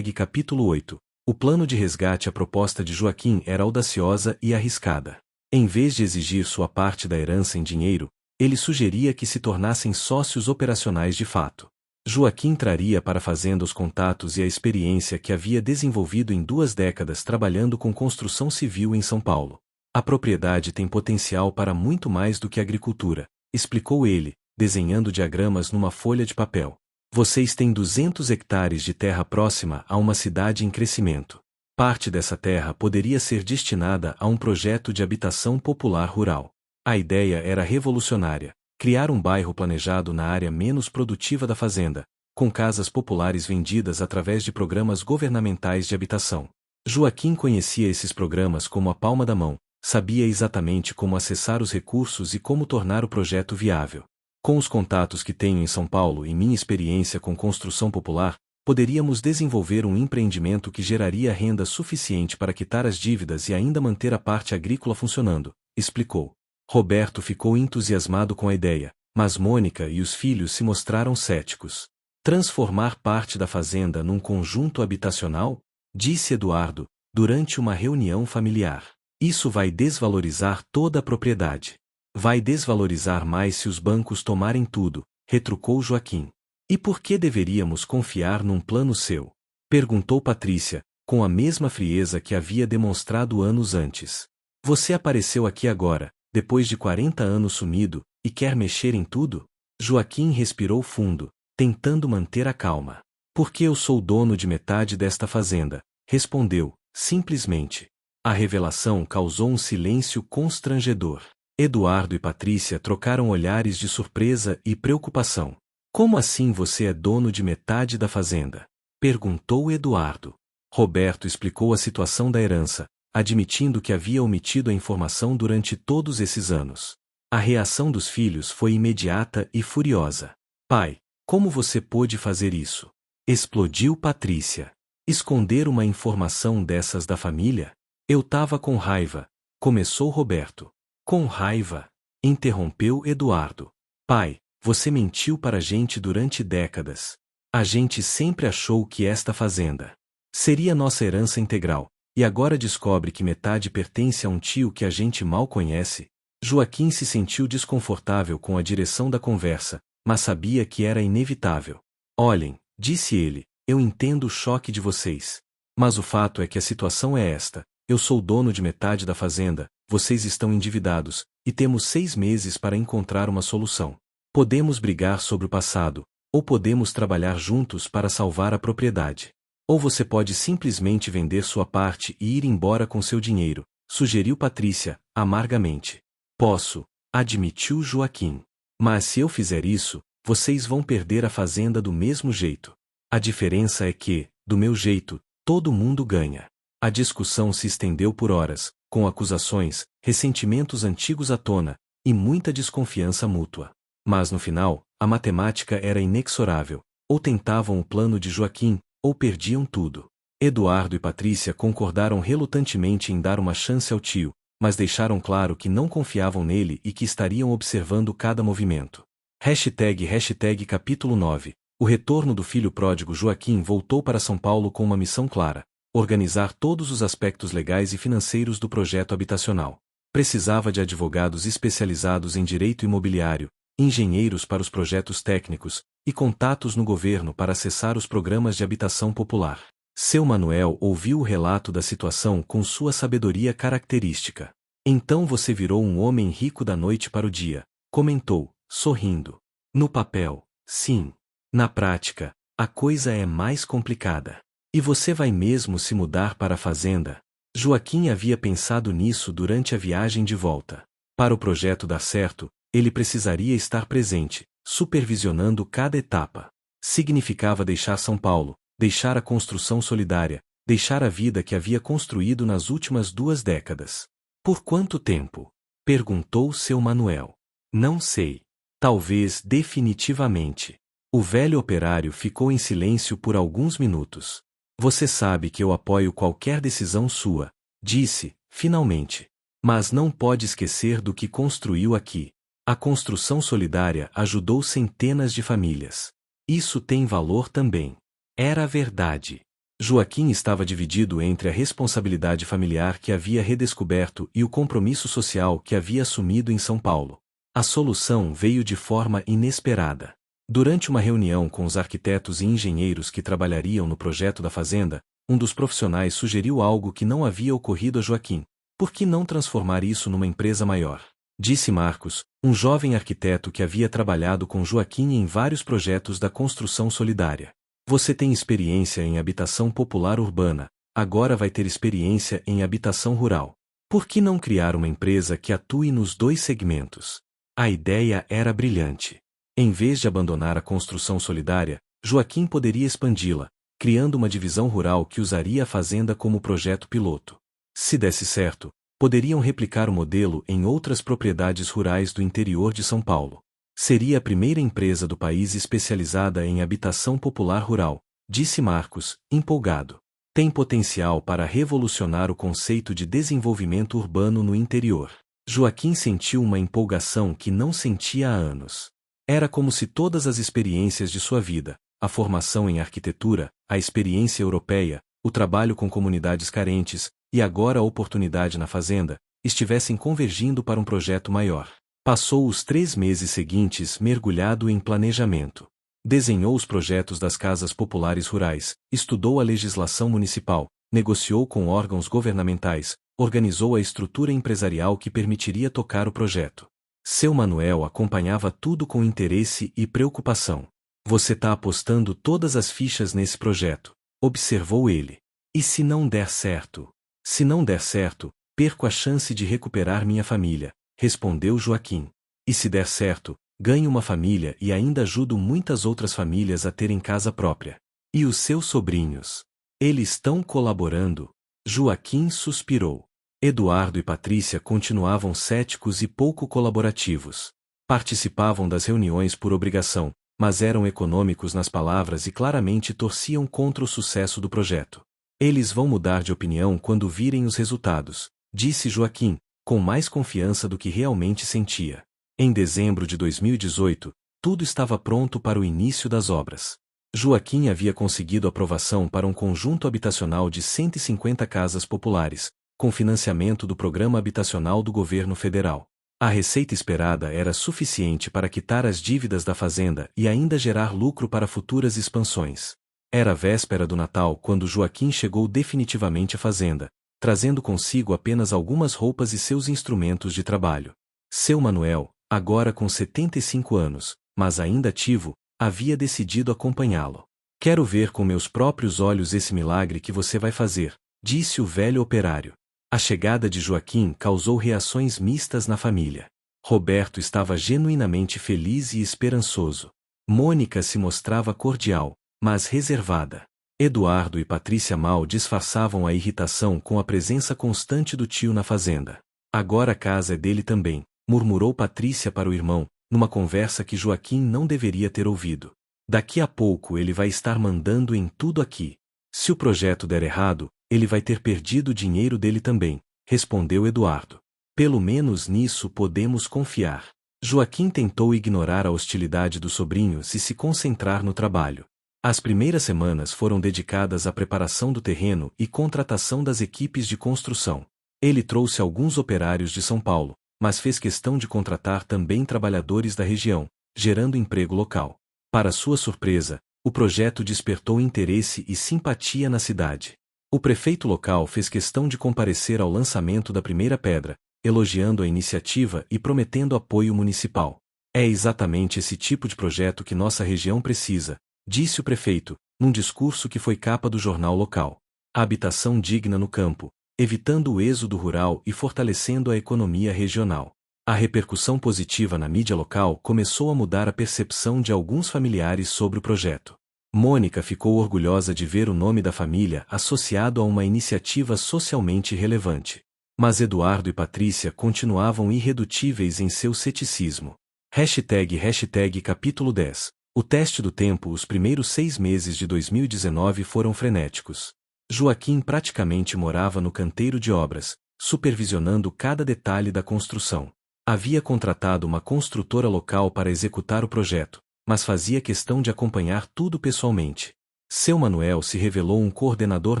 Capítulo 8. O plano de resgate. A proposta de Joaquim era audaciosa e arriscada. Em vez de exigir sua parte da herança em dinheiro, ele sugeria que se tornassem sócios operacionais de fato. Joaquim traria para a fazenda os contatos e a experiência que havia desenvolvido em 2 décadas trabalhando com construção civil em São Paulo. A propriedade tem potencial para muito mais do que agricultura, explicou ele, desenhando diagramas numa folha de papel. Vocês têm 200 hectares de terra próxima a uma cidade em crescimento. Parte dessa terra poderia ser destinada a um projeto de habitação popular rural. A ideia era revolucionária. Criar um bairro planejado na área menos produtiva da fazenda, com casas populares vendidas através de programas governamentais de habitação. Joaquim conhecia esses programas como a palma da mão, sabia exatamente como acessar os recursos e como tornar o projeto viável. Com os contatos que tenho em São Paulo e minha experiência com construção popular, poderíamos desenvolver um empreendimento que geraria renda suficiente para quitar as dívidas e ainda manter a parte agrícola funcionando, explicou. Roberto ficou entusiasmado com a ideia, mas Mônica e os filhos se mostraram céticos. Transformar parte da fazenda num conjunto habitacional? Disse Eduardo, durante uma reunião familiar. Isso vai desvalorizar toda a propriedade. Vai desvalorizar mais se os bancos tomarem tudo, retrucou Joaquim. E por que deveríamos confiar num plano seu? Perguntou Patrícia, com a mesma frieza que havia demonstrado anos antes. Você apareceu aqui agora, depois de 40 anos sumido, e quer mexer em tudo? Joaquim respirou fundo, tentando manter a calma. Porque eu sou dono de metade desta fazenda, respondeu, simplesmente. A revelação causou um silêncio constrangedor. Eduardo e Patrícia trocaram olhares de surpresa e preocupação. Como assim você é dono de metade da fazenda? Perguntou Eduardo. Roberto explicou a situação da herança, admitindo que havia omitido a informação durante todos esses anos. A reação dos filhos foi imediata e furiosa. Pai, como você pôde fazer isso? Explodiu Patrícia. Esconder uma informação dessas da família? Eu tava com raiva, começou Roberto. Com raiva? Interrompeu Eduardo. Pai, você mentiu para a gente durante décadas. A gente sempre achou que esta fazenda seria nossa herança integral. E agora descobre que metade pertence a um tio que a gente mal conhece. Joaquim se sentiu desconfortável com a direção da conversa, mas sabia que era inevitável. Olhem, disse ele, eu entendo o choque de vocês. Mas o fato é que a situação é esta. Eu sou dono de metade da fazenda, vocês estão endividados, e temos 6 meses para encontrar uma solução. Podemos brigar sobre o passado, ou podemos trabalhar juntos para salvar a propriedade. Ou você pode simplesmente vender sua parte e ir embora com seu dinheiro, sugeriu Patrícia, amargamente. Posso, admitiu Joaquim. Mas se eu fizer isso, vocês vão perder a fazenda do mesmo jeito. A diferença é que, do meu jeito, todo mundo ganha. A discussão se estendeu por horas, com acusações, ressentimentos antigos à tona, e muita desconfiança mútua. Mas no final, a matemática era inexorável. Ou tentavam o plano de Joaquim, ou perdiam tudo. Eduardo e Patrícia concordaram relutantemente em dar uma chance ao tio, mas deixaram claro que não confiavam nele e que estariam observando cada movimento. #hashtag capítulo 9. O retorno do filho pródigo. Joaquim voltou para São Paulo com uma missão clara: organizar todos os aspectos legais e financeiros do projeto habitacional. Precisava de advogados especializados em direito imobiliário, engenheiros para os projetos técnicos, e contatos no governo para acessar os programas de habitação popular. Seu Manuel ouviu o relato da situação com sua sabedoria característica. Então você virou um homem rico da noite para o dia, comentou, sorrindo. No papel, sim. Na prática, a coisa é mais complicada. E você vai mesmo se mudar para a fazenda? Joaquim havia pensado nisso durante a viagem de volta. Para o projeto dar certo, ele precisaria estar presente, supervisionando cada etapa. Significava deixar São Paulo, deixar a construção solidária, deixar a vida que havia construído nas últimas 2 décadas. Por quanto tempo? Perguntou seu Manuel. Não sei. Talvez definitivamente. O velho operário ficou em silêncio por alguns minutos. Você sabe que eu apoio qualquer decisão sua, disse, finalmente. Mas não pode esquecer do que construiu aqui. A construção solidária ajudou centenas de famílias. Isso tem valor também. Era a verdade. Joaquim estava dividido entre a responsabilidade familiar que havia redescoberto e o compromisso social que havia assumido em São Paulo. A solução veio de forma inesperada. Durante uma reunião com os arquitetos e engenheiros que trabalhariam no projeto da fazenda, um dos profissionais sugeriu algo que não havia ocorrido a Joaquim. Por que não transformar isso numa empresa maior? Disse Marcos, um jovem arquiteto que havia trabalhado com Joaquim em vários projetos da construção solidária. Você tem experiência em habitação popular urbana, agora vai ter experiência em habitação rural. Por que não criar uma empresa que atue nos 2 segmentos? A ideia era brilhante. Em vez de abandonar a construção solidária, Joaquim poderia expandi-la, criando uma divisão rural que usaria a fazenda como projeto piloto. Se desse certo, poderiam replicar o modelo em outras propriedades rurais do interior de São Paulo. Seria a primeira empresa do país especializada em habitação popular rural, disse Marcos, empolgado. Tem potencial para revolucionar o conceito de desenvolvimento urbano no interior. Joaquim sentiu uma empolgação que não sentia há anos. Era como se todas as experiências de sua vida, a formação em arquitetura, a experiência europeia, o trabalho com comunidades carentes, e agora a oportunidade na fazenda, estivessem convergindo para um projeto maior. Passou os 3 meses seguintes mergulhado em planejamento. Desenhou os projetos das casas populares rurais, estudou a legislação municipal, negociou com órgãos governamentais, organizou a estrutura empresarial que permitiria tocar o projeto. Seu Manuel acompanhava tudo com interesse e preocupação. Você está apostando todas as fichas nesse projeto, observou ele. E se não der certo? Se não der certo, perco a chance de recuperar minha família, respondeu Joaquim. E se der certo, ganho uma família e ainda ajudo muitas outras famílias a terem casa própria. E os seus sobrinhos? Eles estão colaborando? Joaquim suspirou. Eduardo e Patrícia continuavam céticos e pouco colaborativos. Participavam das reuniões por obrigação, mas eram econômicos nas palavras e claramente torciam contra o sucesso do projeto. Eles vão mudar de opinião quando virem os resultados, disse Joaquim, com mais confiança do que realmente sentia. Em dezembro de 2018, tudo estava pronto para o início das obras. Joaquim havia conseguido aprovação para um conjunto habitacional de 150 casas populares, com financiamento do Programa Habitacional do Governo Federal. A receita esperada era suficiente para quitar as dívidas da fazenda e ainda gerar lucro para futuras expansões. Era a véspera do Natal quando Joaquim chegou definitivamente à fazenda, trazendo consigo apenas algumas roupas e seus instrumentos de trabalho. Seu Manuel, agora com 75 anos, mas ainda ativo, havia decidido acompanhá-lo. Quero ver com meus próprios olhos esse milagre que você vai fazer, disse o velho operário. A chegada de Joaquim causou reações mistas na família. Roberto estava genuinamente feliz e esperançoso. Mônica se mostrava cordial, mas reservada. Eduardo e Patrícia mal disfarçavam a irritação com a presença constante do tio na fazenda. Agora a casa é dele também, murmurou Patrícia para o irmão, numa conversa que Joaquim não deveria ter ouvido. Daqui a pouco ele vai estar mandando em tudo aqui. Se o projeto der errado, ele vai ter perdido o dinheiro dele também, respondeu Eduardo. Pelo menos nisso podemos confiar. Joaquim tentou ignorar a hostilidade do sobrinho e se concentrar no trabalho. As primeiras semanas foram dedicadas à preparação do terreno e contratação das equipes de construção. Ele trouxe alguns operários de São Paulo, mas fez questão de contratar também trabalhadores da região, gerando emprego local. Para sua surpresa, o projeto despertou interesse e simpatia na cidade. O prefeito local fez questão de comparecer ao lançamento da primeira pedra, elogiando a iniciativa e prometendo apoio municipal. É exatamente esse tipo de projeto que nossa região precisa, disse o prefeito, num discurso que foi capa do jornal local. A habitação digna no campo, evitando o êxodo rural e fortalecendo a economia regional. A repercussão positiva na mídia local começou a mudar a percepção de alguns familiares sobre o projeto. Mônica ficou orgulhosa de ver o nome da família associado a uma iniciativa socialmente relevante. Mas Eduardo e Patrícia continuavam irredutíveis em seu ceticismo. #, capítulo 10. O teste do tempo. Os primeiros 6 meses de 2019 foram frenéticos. Joaquim praticamente morava no canteiro de obras, supervisionando cada detalhe da construção. Havia contratado uma construtora local para executar o projeto, mas fazia questão de acompanhar tudo pessoalmente. Seu Manuel se revelou um coordenador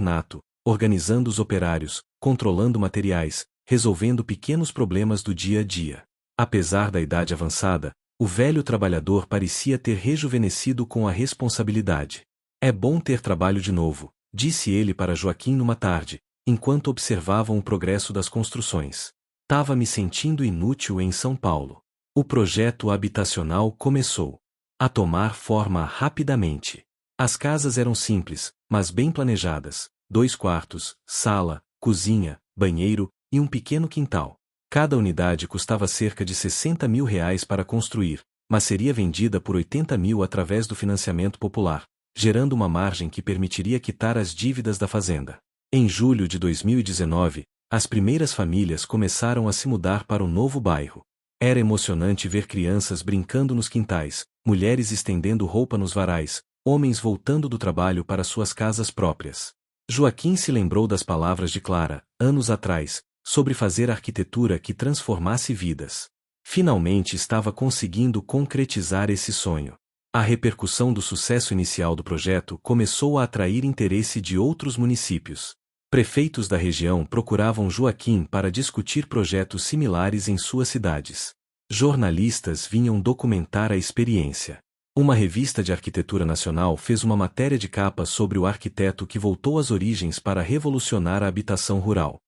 nato, organizando os operários, controlando materiais, resolvendo pequenos problemas do dia a dia. Apesar da idade avançada, o velho trabalhador parecia ter rejuvenescido com a responsabilidade. É bom ter trabalho de novo, disse ele para Joaquim numa tarde, enquanto observavam o progresso das construções. Tava me sentindo inútil em São Paulo. O projeto habitacional começou a tomar forma rapidamente. As casas eram simples, mas bem planejadas: 2 quartos, sala, cozinha, banheiro e um pequeno quintal. Cada unidade custava cerca de R$60 mil para construir, mas seria vendida por R$80 mil através do financiamento popular, gerando uma margem que permitiria quitar as dívidas da fazenda. Em julho de 2019, as primeiras famílias começaram a se mudar para o novo bairro. Era emocionante ver crianças brincando nos quintais, mulheres estendendo roupa nos varais, homens voltando do trabalho para suas casas próprias. Joaquim se lembrou das palavras de Clara, anos atrás, sobre fazer arquitetura que transformasse vidas. Finalmente estava conseguindo concretizar esse sonho. A repercussão do sucesso inicial do projeto começou a atrair interesse de outros municípios. Prefeitos da região procuravam Joaquim para discutir projetos similares em suas cidades. Jornalistas vinham documentar a experiência. Uma revista de arquitetura nacional fez uma matéria de capa sobre o arquiteto que voltou às origens para revolucionar a habitação rural.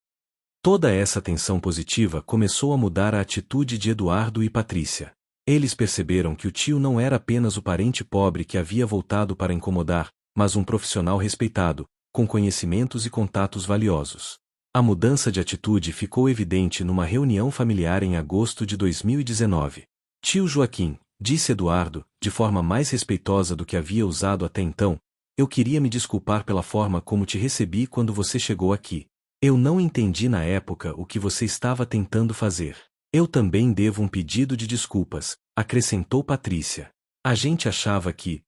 Toda essa atenção positiva começou a mudar a atitude de Eduardo e Patrícia. Eles perceberam que o tio não era apenas o parente pobre que havia voltado para incomodar, mas um profissional respeitado, com conhecimentos e contatos valiosos. A mudança de atitude ficou evidente numa reunião familiar em agosto de 2019. Tio Joaquim, disse Eduardo, de forma mais respeitosa do que havia usado até então, eu queria me desculpar pela forma como te recebi quando você chegou aqui. Eu não entendi na época o que você estava tentando fazer. Eu também devo um pedido de desculpas, acrescentou Patrícia. A gente achava que,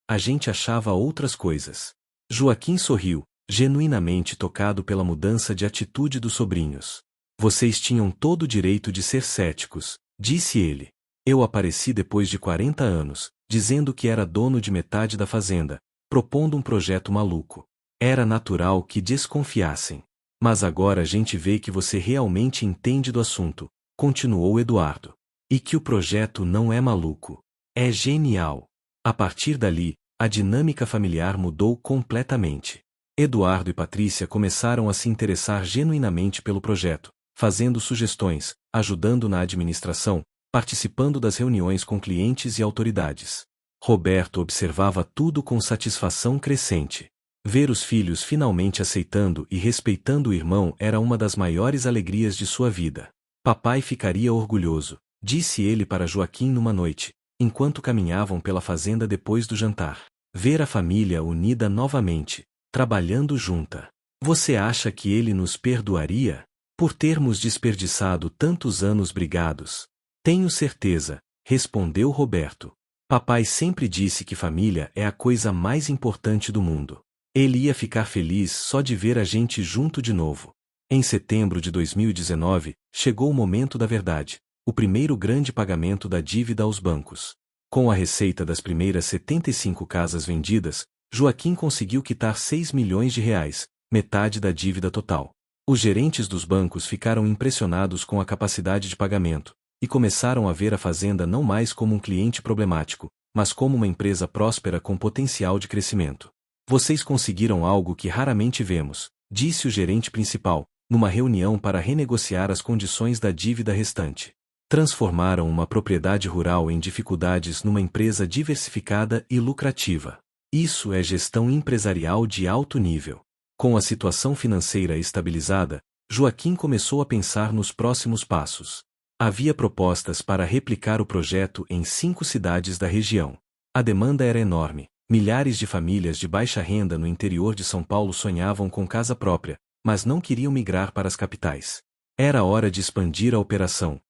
a gente achava outras coisas. Joaquim sorriu, genuinamente tocado pela mudança de atitude dos sobrinhos. Vocês tinham todo o direito de ser céticos, disse ele. Eu apareci depois de 40 anos, dizendo que era dono de metade da fazenda, propondo um projeto maluco. Era natural que desconfiassem. Mas agora a gente vê que você realmente entende do assunto, continuou Eduardo. E que o projeto não é maluco. É genial. A partir dali, a dinâmica familiar mudou completamente. Eduardo e Patrícia começaram a se interessar genuinamente pelo projeto, fazendo sugestões, ajudando na administração, participando das reuniões com clientes e autoridades. Roberto observava tudo com satisfação crescente. Ver os filhos finalmente aceitando e respeitando o irmão era uma das maiores alegrias de sua vida. Papai ficaria orgulhoso, disse ele para Joaquim numa noite, enquanto caminhavam pela fazenda depois do jantar. Ver a família unida novamente, trabalhando junta. Você acha que ele nos perdoaria? Por termos desperdiçado tantos anos brigados? Tenho certeza, respondeu Roberto. Papai sempre disse que família é a coisa mais importante do mundo. Ele ia ficar feliz só de ver a gente junto de novo. Em setembro de 2019, chegou o momento da verdade, o primeiro grande pagamento da dívida aos bancos. Com a receita das primeiras 75 casas vendidas, Joaquim conseguiu quitar 6 milhões de reais, metade da dívida total. Os gerentes dos bancos ficaram impressionados com a capacidade de pagamento, e começaram a ver a fazenda não mais como um cliente problemático, mas como uma empresa próspera com potencial de crescimento. Vocês conseguiram algo que raramente vemos, disse o gerente principal, numa reunião para renegociar as condições da dívida restante. Transformaram uma propriedade rural em dificuldades numa empresa diversificada e lucrativa. Isso é gestão empresarial de alto nível. Com a situação financeira estabilizada, Joaquim começou a pensar nos próximos passos. Havia propostas para replicar o projeto em 5 cidades da região. A demanda era enorme. Milhares de famílias de baixa renda no interior de São Paulo sonhavam com casa própria, mas não queriam migrar para as capitais. Era hora de expandir a operação.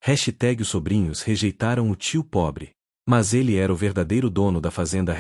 Os sobrinhos rejeitaram o tio pobre. Mas ele era o verdadeiro dono da fazenda.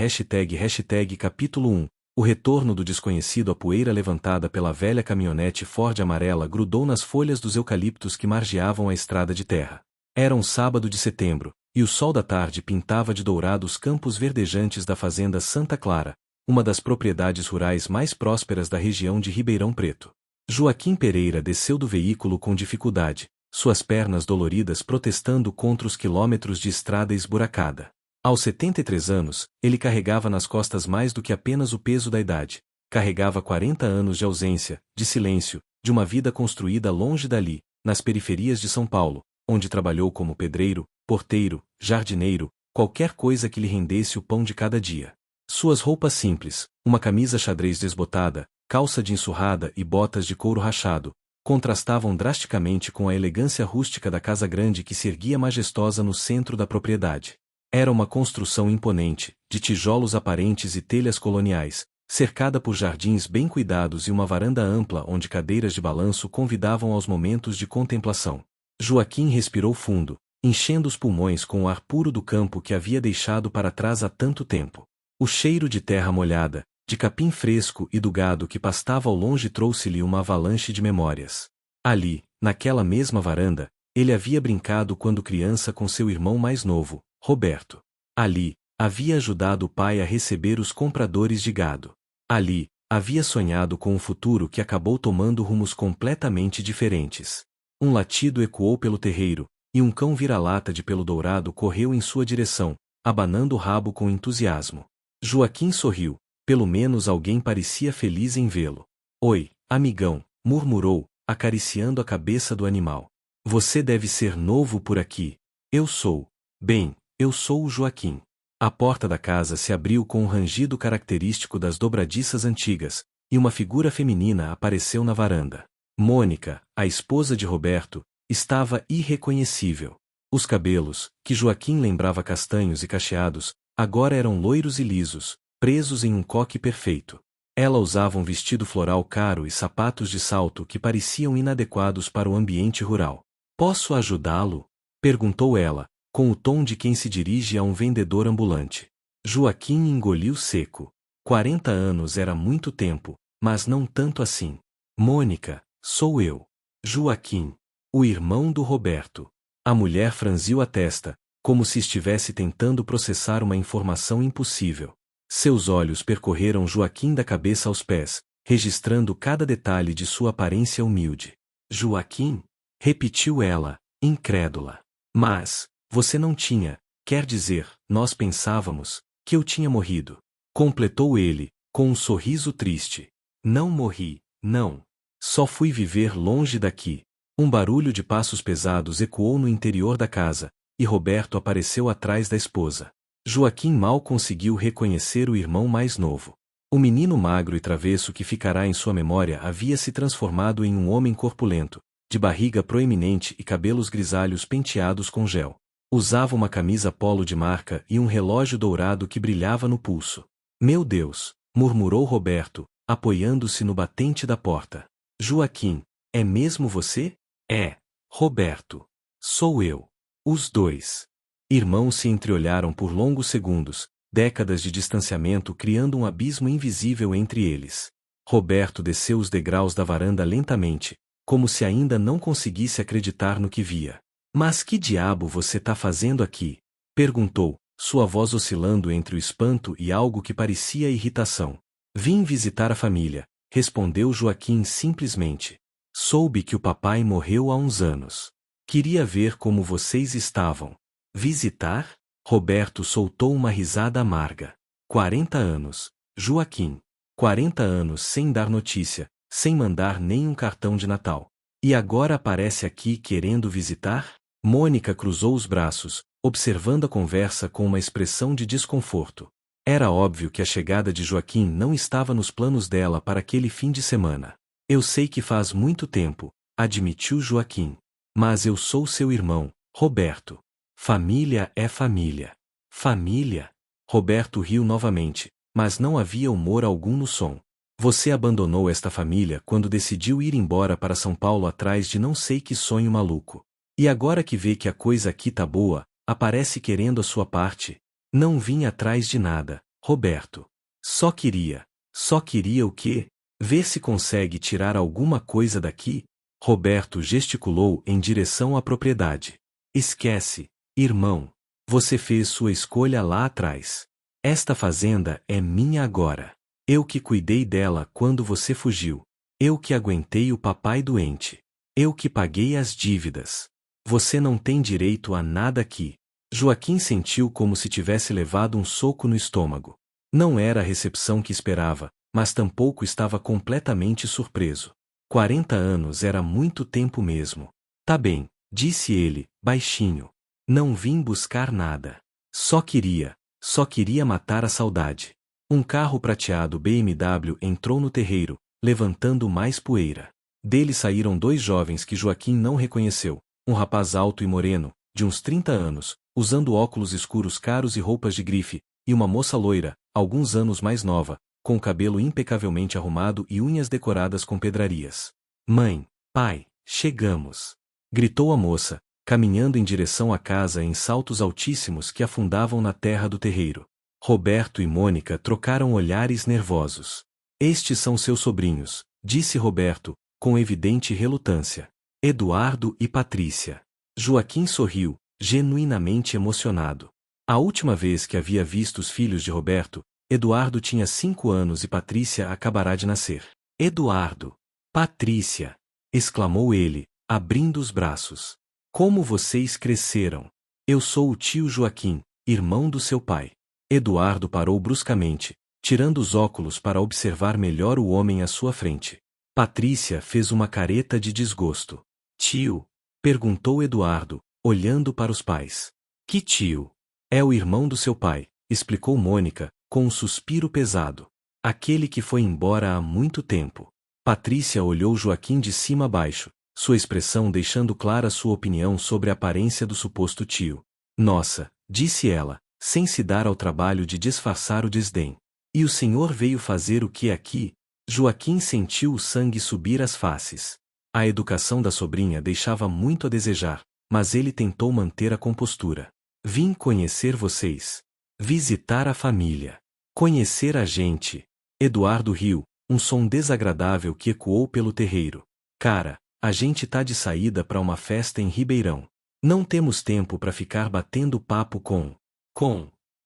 Capítulo 1. O retorno do desconhecido. A poeira levantada pela velha caminhonete Ford amarela grudou nas folhas dos eucaliptos que margeavam a estrada de terra. Era um sábado de setembro, e o sol da tarde pintava de dourado os campos verdejantes da fazenda Santa Clara, uma das propriedades rurais mais prósperas da região de Ribeirão Preto. Joaquim Pereira desceu do veículo com dificuldade, suas pernas doloridas protestando contra os quilômetros de estrada esburacada. Aos 73 anos, ele carregava nas costas mais do que apenas o peso da idade. Carregava 40 anos de ausência, de silêncio, de uma vida construída longe dali, nas periferias de São Paulo, onde trabalhou como pedreiro, porteiro, jardineiro, qualquer coisa que lhe rendesse o pão de cada dia. Suas roupas simples, uma camisa xadrez desbotada, calça de ensurrada e botas de couro rachado, contrastavam drasticamente com a elegância rústica da casa grande que se erguia majestosa no centro da propriedade. Era uma construção imponente, de tijolos aparentes e telhas coloniais, cercada por jardins bem cuidados e uma varanda ampla onde cadeiras de balanço convidavam aos momentos de contemplação. Joaquim respirou fundo, enchendo os pulmões com o ar puro do campo que havia deixado para trás há tanto tempo. O cheiro de terra molhada, de capim fresco e do gado que pastava ao longe trouxe-lhe uma avalanche de memórias. Ali, naquela mesma varanda, ele havia brincado quando criança com seu irmão mais novo, Roberto. Ali, havia ajudado o pai a receber os compradores de gado. Ali, havia sonhado com um futuro que acabou tomando rumos completamente diferentes. Um latido ecoou pelo terreiro, e um cão vira-lata de pelo dourado correu em sua direção, abanando o rabo com entusiasmo. Joaquim sorriu, pelo menos alguém parecia feliz em vê-lo. Oi, amigão, murmurou, acariciando a cabeça do animal. Você deve ser novo por aqui. Eu sou. Bem, eu sou o Joaquim. A porta da casa se abriu com um rangido característico das dobradiças antigas, e uma figura feminina apareceu na varanda. Mônica, a esposa de Roberto, estava irreconhecível. Os cabelos, que Joaquim lembrava castanhos e cacheados, agora eram loiros e lisos, presos em um coque perfeito. Ela usava um vestido floral caro e sapatos de salto que pareciam inadequados para o ambiente rural. Posso ajudá-lo? Perguntou ela, com o tom de quem se dirige a um vendedor ambulante. Joaquim engoliu seco. 40 anos era muito tempo, mas não tanto assim. Mônica, sou eu. Joaquim. O irmão do Roberto. A mulher franziu a testa, como se estivesse tentando processar uma informação impossível. Seus olhos percorreram Joaquim da cabeça aos pés, registrando cada detalhe de sua aparência humilde. Joaquim? Repetiu ela, incrédula. Mas, você não tinha, quer dizer, nós pensávamos, que eu tinha morrido. Completou ele, com um sorriso triste. Não morri, não. Só fui viver longe daqui. Um barulho de passos pesados ecoou no interior da casa, e Roberto apareceu atrás da esposa. Joaquim mal conseguiu reconhecer o irmão mais novo. O menino magro e travesso que ficará em sua memória havia se transformado em um homem corpulento, de barriga proeminente e cabelos grisalhos penteados com gel. Usava uma camisa polo de marca e um relógio dourado que brilhava no pulso. Meu Deus! Murmurou Roberto, apoiando-se no batente da porta. Joaquim, é mesmo você? É. Roberto. Sou eu. Os dois. Irmãos se entreolharam por longos segundos, décadas de distanciamento criando um abismo invisível entre eles. Roberto desceu os degraus da varanda lentamente, como se ainda não conseguisse acreditar no que via. Mas que diabo você tá fazendo aqui? Perguntou, sua voz oscilando entre o espanto e algo que parecia irritação. Vim visitar a família, respondeu Joaquim simplesmente. Soube que o papai morreu há uns anos. Queria ver como vocês estavam. Visitar? Roberto soltou uma risada amarga. 40 anos, Joaquim. 40 anos sem dar notícia, sem mandar nem um cartão de Natal. E agora aparece aqui querendo visitar? Mônica cruzou os braços, observando a conversa com uma expressão de desconforto. Era óbvio que a chegada de Joaquim não estava nos planos dela para aquele fim de semana. Eu sei que faz muito tempo, admitiu Joaquim. Mas eu sou seu irmão, Roberto. Família é família. Família? Roberto riu novamente, mas não havia humor algum no som. Você abandonou esta família quando decidiu ir embora para São Paulo atrás de não sei que sonho maluco. E agora que vê que a coisa aqui tá boa, aparece querendo a sua parte. Não vim atrás de nada, Roberto. Só queria o quê? Ver se consegue tirar alguma coisa daqui? Roberto gesticulou em direção à propriedade. Esquece, irmão. Você fez sua escolha lá atrás. Esta fazenda é minha agora. Eu que cuidei dela quando você fugiu. Eu que aguentei o papai doente. Eu que paguei as dívidas. Você não tem direito a nada aqui. Joaquim sentiu como se tivesse levado um soco no estômago. Não era a recepção que esperava, mas tampouco estava completamente surpreso. 40 anos era muito tempo mesmo. Tá bem, disse ele, baixinho. Não vim buscar nada. Só queria matar a saudade. Um carro prateado BMW entrou no terreiro, levantando mais poeira. Dele saíram dois jovens que Joaquim não reconheceu, um rapaz alto e moreno, de uns 30 anos, usando óculos escuros caros e roupas de grife, e uma moça loira, alguns anos mais nova, com o cabelo impecavelmente arrumado e unhas decoradas com pedrarias. Mãe, pai, chegamos! Gritou a moça, caminhando em direção à casa em saltos altíssimos que afundavam na terra do terreiro. Roberto e Mônica trocaram olhares nervosos. Estes são seus sobrinhos, disse Roberto, com evidente relutância. Eduardo e Patrícia. Joaquim sorriu, genuinamente emocionado. A última vez que havia visto os filhos de Roberto, Eduardo tinha 5 anos e Patrícia acabará de nascer. Eduardo! Patrícia! Exclamou ele, abrindo os braços. Como vocês cresceram! Eu sou o tio Joaquim, irmão do seu pai. Eduardo parou bruscamente, tirando os óculos para observar melhor o homem à sua frente. Patrícia fez uma careta de desgosto. Tio? Perguntou Eduardo, olhando para os pais. Que tio? É o irmão do seu pai, explicou Mônica, com um suspiro pesado. Aquele que foi embora há muito tempo. Patrícia olhou Joaquim de cima a baixo, sua expressão deixando clara sua opinião sobre a aparência do suposto tio. Nossa, disse ela, sem se dar ao trabalho de disfarçar o desdém. E o senhor veio fazer o que aqui? Joaquim sentiu o sangue subir às faces. A educação da sobrinha deixava muito a desejar, mas ele tentou manter a compostura. Vim conhecer vocês. Visitar a família. Conhecer a gente. Eduardo riu, um som desagradável que ecoou pelo terreiro. Cara, a gente tá de saída para uma festa em Ribeirão. Não temos tempo para ficar batendo papo com.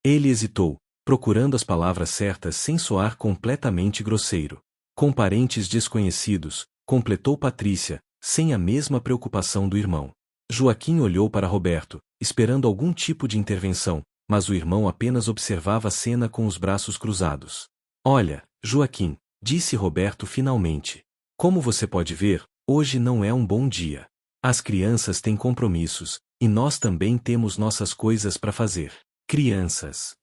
Ele hesitou, procurando as palavras certas sem soar completamente grosseiro. Com parentes desconhecidos, completou Patrícia, sem a mesma preocupação do irmão. Joaquim olhou para Roberto, esperando algum tipo de intervenção, mas o irmão apenas observava a cena com os braços cruzados. Olha, Joaquim, disse Roberto finalmente. Como você pode ver, hoje não é um bom dia. As crianças têm compromissos, E nós também temos nossas coisas para fazer. Crianças.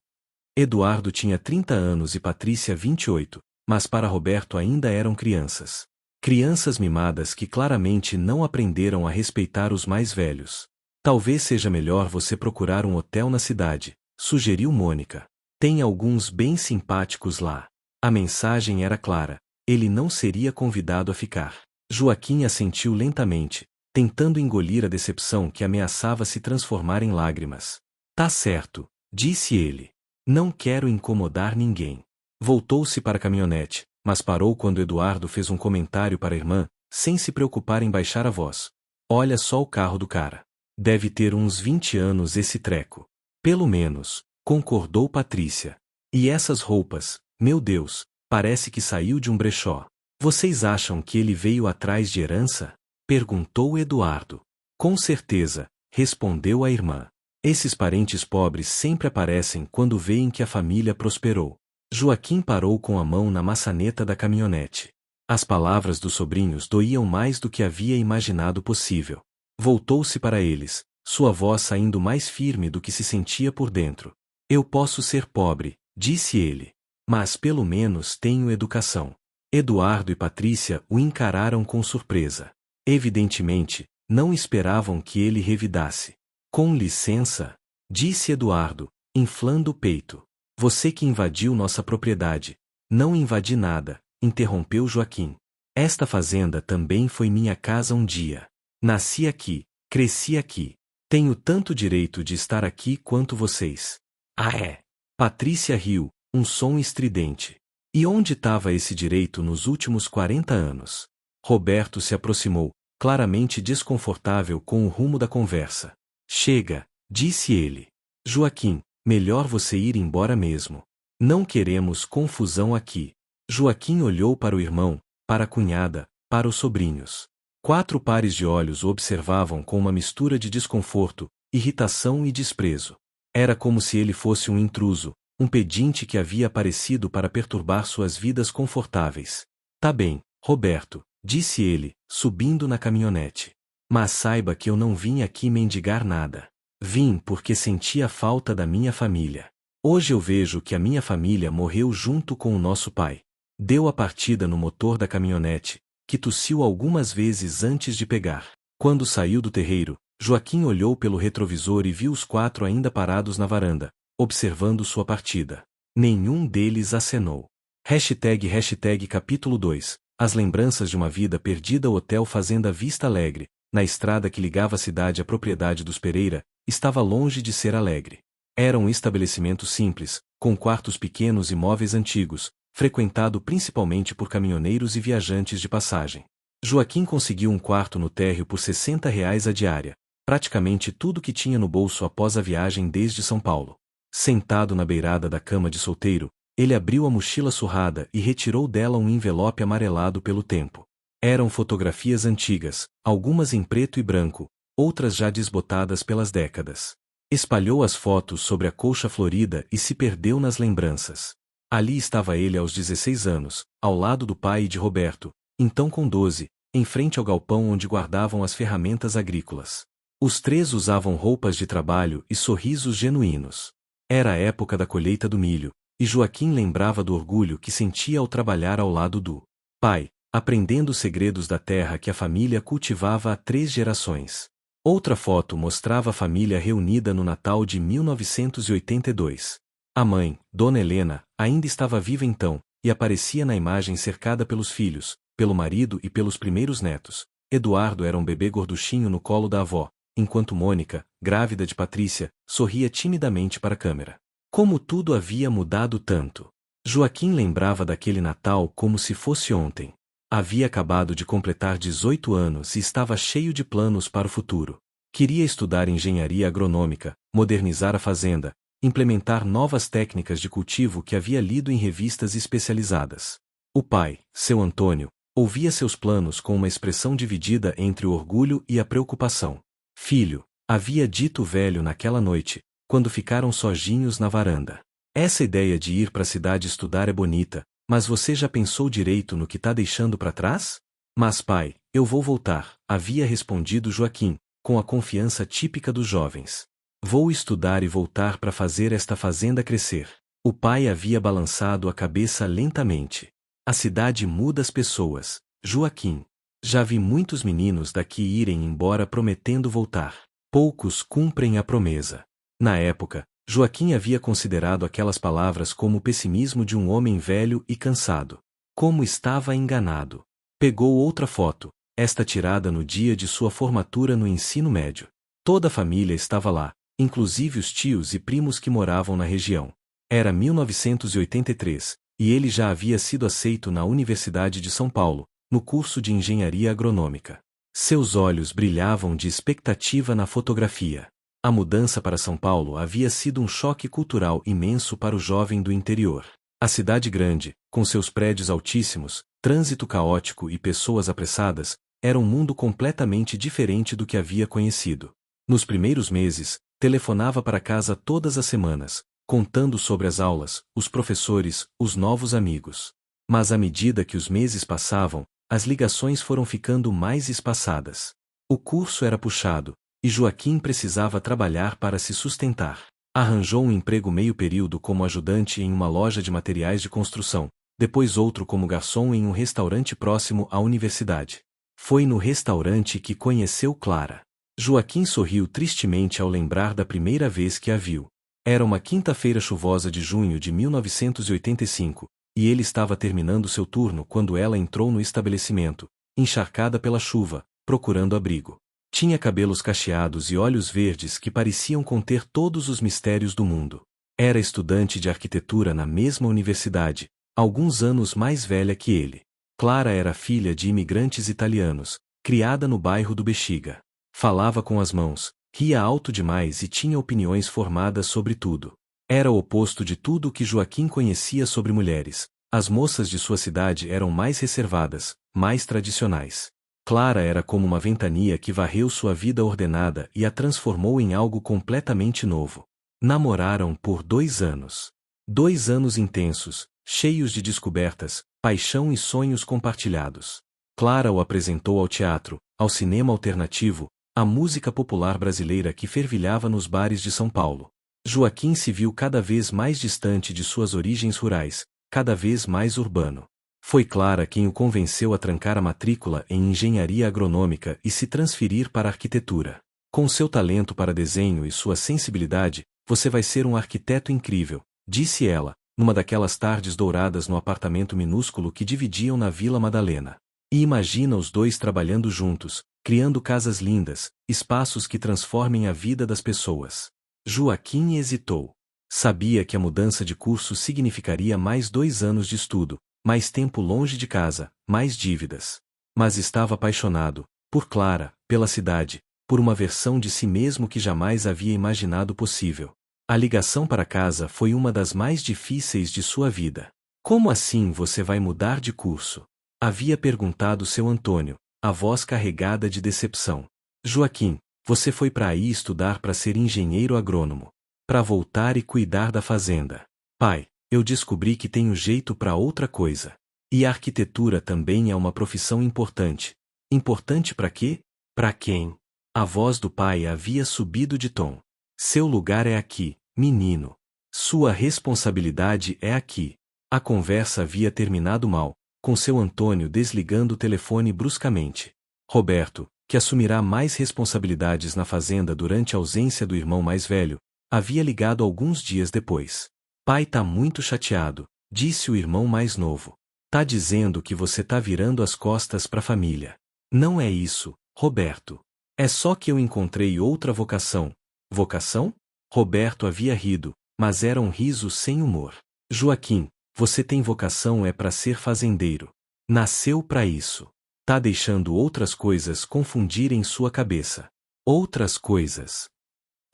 Eduardo tinha 30 anos e Patrícia 28, mas para Roberto ainda eram crianças. Crianças mimadas que claramente não aprenderam a respeitar os mais velhos. Talvez seja melhor você procurar um hotel na cidade, sugeriu Mônica. Tem alguns bem simpáticos lá. A mensagem era clara. Ele não seria convidado a ficar. Joaquim assentiu lentamente, tentando engolir a decepção que ameaçava se transformar em lágrimas. Tá certo, disse ele. Não quero incomodar ninguém. Voltou-se para a caminhonete, mas parou quando Eduardo fez um comentário para a irmã, sem se preocupar em baixar a voz. Olha só o carro do cara. Deve ter uns 20 anos esse treco. Pelo menos, concordou Patrícia. E essas roupas, meu Deus, parece que saiu de um brechó. Vocês acham que ele veio atrás de herança? Perguntou Eduardo. Com certeza, respondeu a irmã. Esses parentes pobres sempre aparecem quando veem que a família prosperou. Joaquim parou com a mão na maçaneta da caminhonete. As palavras dos sobrinhos doíam mais do que havia imaginado possível. Voltou-se para eles, sua voz saindo mais firme do que se sentia por dentro. Eu posso ser pobre, disse ele. Mas pelo menos tenho educação. Eduardo e Patrícia o encararam com surpresa. Evidentemente, não esperavam que ele revidasse. Com licença, disse Eduardo, inflando o peito. Você que invadiu nossa propriedade. Não invadi nada, interrompeu Joaquim. Esta fazenda também foi minha casa um dia. Nasci aqui, cresci aqui. Tenho tanto direito de estar aqui quanto vocês. Ah é? Patrícia riu, um som estridente. E onde estava esse direito nos últimos 40 anos? Roberto se aproximou, claramente desconfortável com o rumo da conversa. Chega, disse ele. Joaquim, melhor você ir embora mesmo. Não queremos confusão aqui. Joaquim olhou para o irmão, para a cunhada, para os sobrinhos. 4 pares de olhos o observavam com uma mistura de desconforto, irritação e desprezo. Era como se ele fosse um intruso, um pedinte que havia aparecido para perturbar suas vidas confortáveis. Tá bem, Roberto, disse ele, subindo na caminhonete. Mas saiba que eu não vim aqui mendigar nada. Vim porque sentia falta da minha família. Hoje eu vejo que a minha família morreu junto com o nosso pai. Deu a partida no motor da caminhonete, que tossiu algumas vezes antes de pegar. Quando saiu do terreiro, Joaquim olhou pelo retrovisor e viu os 4 ainda parados na varanda, observando sua partida. Nenhum deles acenou. #, capítulo 2. As lembranças de uma vida perdida. O Hotel Fazenda Vista Alegre, na estrada que ligava a cidade à propriedade dos Pereira, estava longe de ser alegre. Era um estabelecimento simples, com quartos pequenos e móveis antigos, frequentado principalmente por caminhoneiros e viajantes de passagem. Joaquim conseguiu um quarto no térreo por R$ 60 a diária, praticamente tudo que tinha no bolso após a viagem desde São Paulo. Sentado na beirada da cama de solteiro, ele abriu a mochila surrada e retirou dela um envelope amarelado pelo tempo. Eram fotografias antigas, algumas em preto e branco, outras já desbotadas pelas décadas. Espalhou as fotos sobre a colcha florida e se perdeu nas lembranças. Ali estava ele aos 16 anos, ao lado do pai e de Roberto, então com 12, em frente ao galpão onde guardavam as ferramentas agrícolas. Os 3 usavam roupas de trabalho e sorrisos genuínos. Era a época da colheita do milho, e Joaquim lembrava do orgulho que sentia ao trabalhar ao lado do pai, aprendendo os segredos da terra que a família cultivava há 3 gerações. Outra foto mostrava a família reunida no Natal de 1982. A mãe, Dona Helena, ainda estava viva então, e aparecia na imagem cercada pelos filhos, pelo marido e pelos primeiros netos. Eduardo era um bebê gorduchinho no colo da avó, enquanto Mônica, grávida de Patrícia, sorria timidamente para a câmera. Como tudo havia mudado tanto. Joaquim lembrava daquele Natal como se fosse ontem. Havia acabado de completar 18 anos e estava cheio de planos para o futuro. Queria estudar engenharia agronômica, modernizar a fazenda, implementar novas técnicas de cultivo que havia lido em revistas especializadas. O pai, seu Antônio, ouvia seus planos com uma expressão dividida entre o orgulho e a preocupação. Filho, havia dito o velho naquela noite, quando ficaram sozinhos na varanda. Essa ideia de ir para a cidade estudar é bonita, mas você já pensou direito no que está deixando para trás? Mas pai, eu vou voltar, havia respondido Joaquim, com a confiança típica dos jovens. Vou estudar e voltar para fazer esta fazenda crescer. O pai havia balançado a cabeça lentamente. A cidade muda as pessoas, Joaquim. Já vi muitos meninos daqui irem embora prometendo voltar. Poucos cumprem a promessa. Na época, Joaquim havia considerado aquelas palavras como o pessimismo de um homem velho e cansado. Como estava enganado. Pegou outra foto, esta tirada no dia de sua formatura no ensino médio. Toda a família estava lá, inclusive os tios e primos que moravam na região. Era 1983, e ele já havia sido aceito na Universidade de São Paulo, no curso de Engenharia Agronômica. Seus olhos brilhavam de expectativa na fotografia. A mudança para São Paulo havia sido um choque cultural imenso para o jovem do interior. A cidade grande, com seus prédios altíssimos, trânsito caótico e pessoas apressadas, era um mundo completamente diferente do que havia conhecido. Nos primeiros meses, telefonava para casa todas as semanas, contando sobre as aulas, os professores, os novos amigos. Mas à medida que os meses passavam, as ligações foram ficando mais espaçadas. O curso era puxado, e Joaquim precisava trabalhar para se sustentar. Arranjou um emprego meio período como ajudante em uma loja de materiais de construção, depois outro como garçom em um restaurante próximo à universidade. Foi no restaurante que conheceu Clara. Joaquim sorriu tristemente ao lembrar da primeira vez que a viu. Era uma quinta-feira chuvosa de junho de 1985, e ele estava terminando seu turno quando ela entrou no estabelecimento, encharcada pela chuva, procurando abrigo. Tinha cabelos cacheados e olhos verdes que pareciam conter todos os mistérios do mundo. Era estudante de arquitetura na mesma universidade, alguns anos mais velha que ele. Clara era filha de imigrantes italianos, criada no bairro do Bexiga. Falava com as mãos, ria alto demais e tinha opiniões formadas sobre tudo. Era o oposto de tudo o que Joaquim conhecia sobre mulheres. As moças de sua cidade eram mais reservadas, mais tradicionais. Clara era como uma ventania que varreu sua vida ordenada e a transformou em algo completamente novo. Namoraram por 2 anos. 2 anos intensos, cheios de descobertas, paixão e sonhos compartilhados. Clara o apresentou ao teatro, ao cinema alternativo, à música popular brasileira que fervilhava nos bares de São Paulo. Joaquim se viu cada vez mais distante de suas origens rurais, cada vez mais urbano. Foi Clara quem o convenceu a trancar a matrícula em engenharia agronômica e se transferir para a arquitetura. Com seu talento para desenho e sua sensibilidade, você vai ser um arquiteto incrível, disse ela, numa daquelas tardes douradas no apartamento minúsculo que dividiam na Vila Madalena. E imagina os dois trabalhando juntos, criando casas lindas, espaços que transformem a vida das pessoas. Joaquim hesitou. Sabia que a mudança de curso significaria mais 2 anos de estudo, mais tempo longe de casa, mais dívidas. Mas estava apaixonado, por Clara, pela cidade, por uma versão de si mesmo que jamais havia imaginado possível. A ligação para casa foi uma das mais difíceis de sua vida. Como assim você vai mudar de curso? Havia perguntado seu Antônio, a voz carregada de decepção. Joaquim, você foi para aí estudar para ser engenheiro agrônomo. Para voltar e cuidar da fazenda. Pai, eu descobri que tenho jeito para outra coisa. E a arquitetura também é uma profissão importante. Importante para quê? Para quem? A voz do pai havia subido de tom. Seu lugar é aqui, menino. Sua responsabilidade é aqui. A conversa havia terminado mal, com seu Antônio desligando o telefone bruscamente. Roberto, que assumirá mais responsabilidades na fazenda durante a ausência do irmão mais velho, havia ligado alguns dias depois. Pai tá muito chateado, disse o irmão mais novo. Tá dizendo que você tá virando as costas pra família. Não é isso, Roberto. É só que eu encontrei outra vocação. Vocação? Roberto havia rido, mas era um riso sem humor. Joaquim, você tem vocação é pra ser fazendeiro. Nasceu pra isso. Tá deixando outras coisas confundirem sua cabeça. Outras coisas.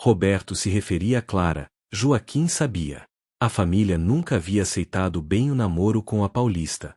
Roberto se referia a Clara, Joaquim sabia. A família nunca havia aceitado bem o namoro com a paulista.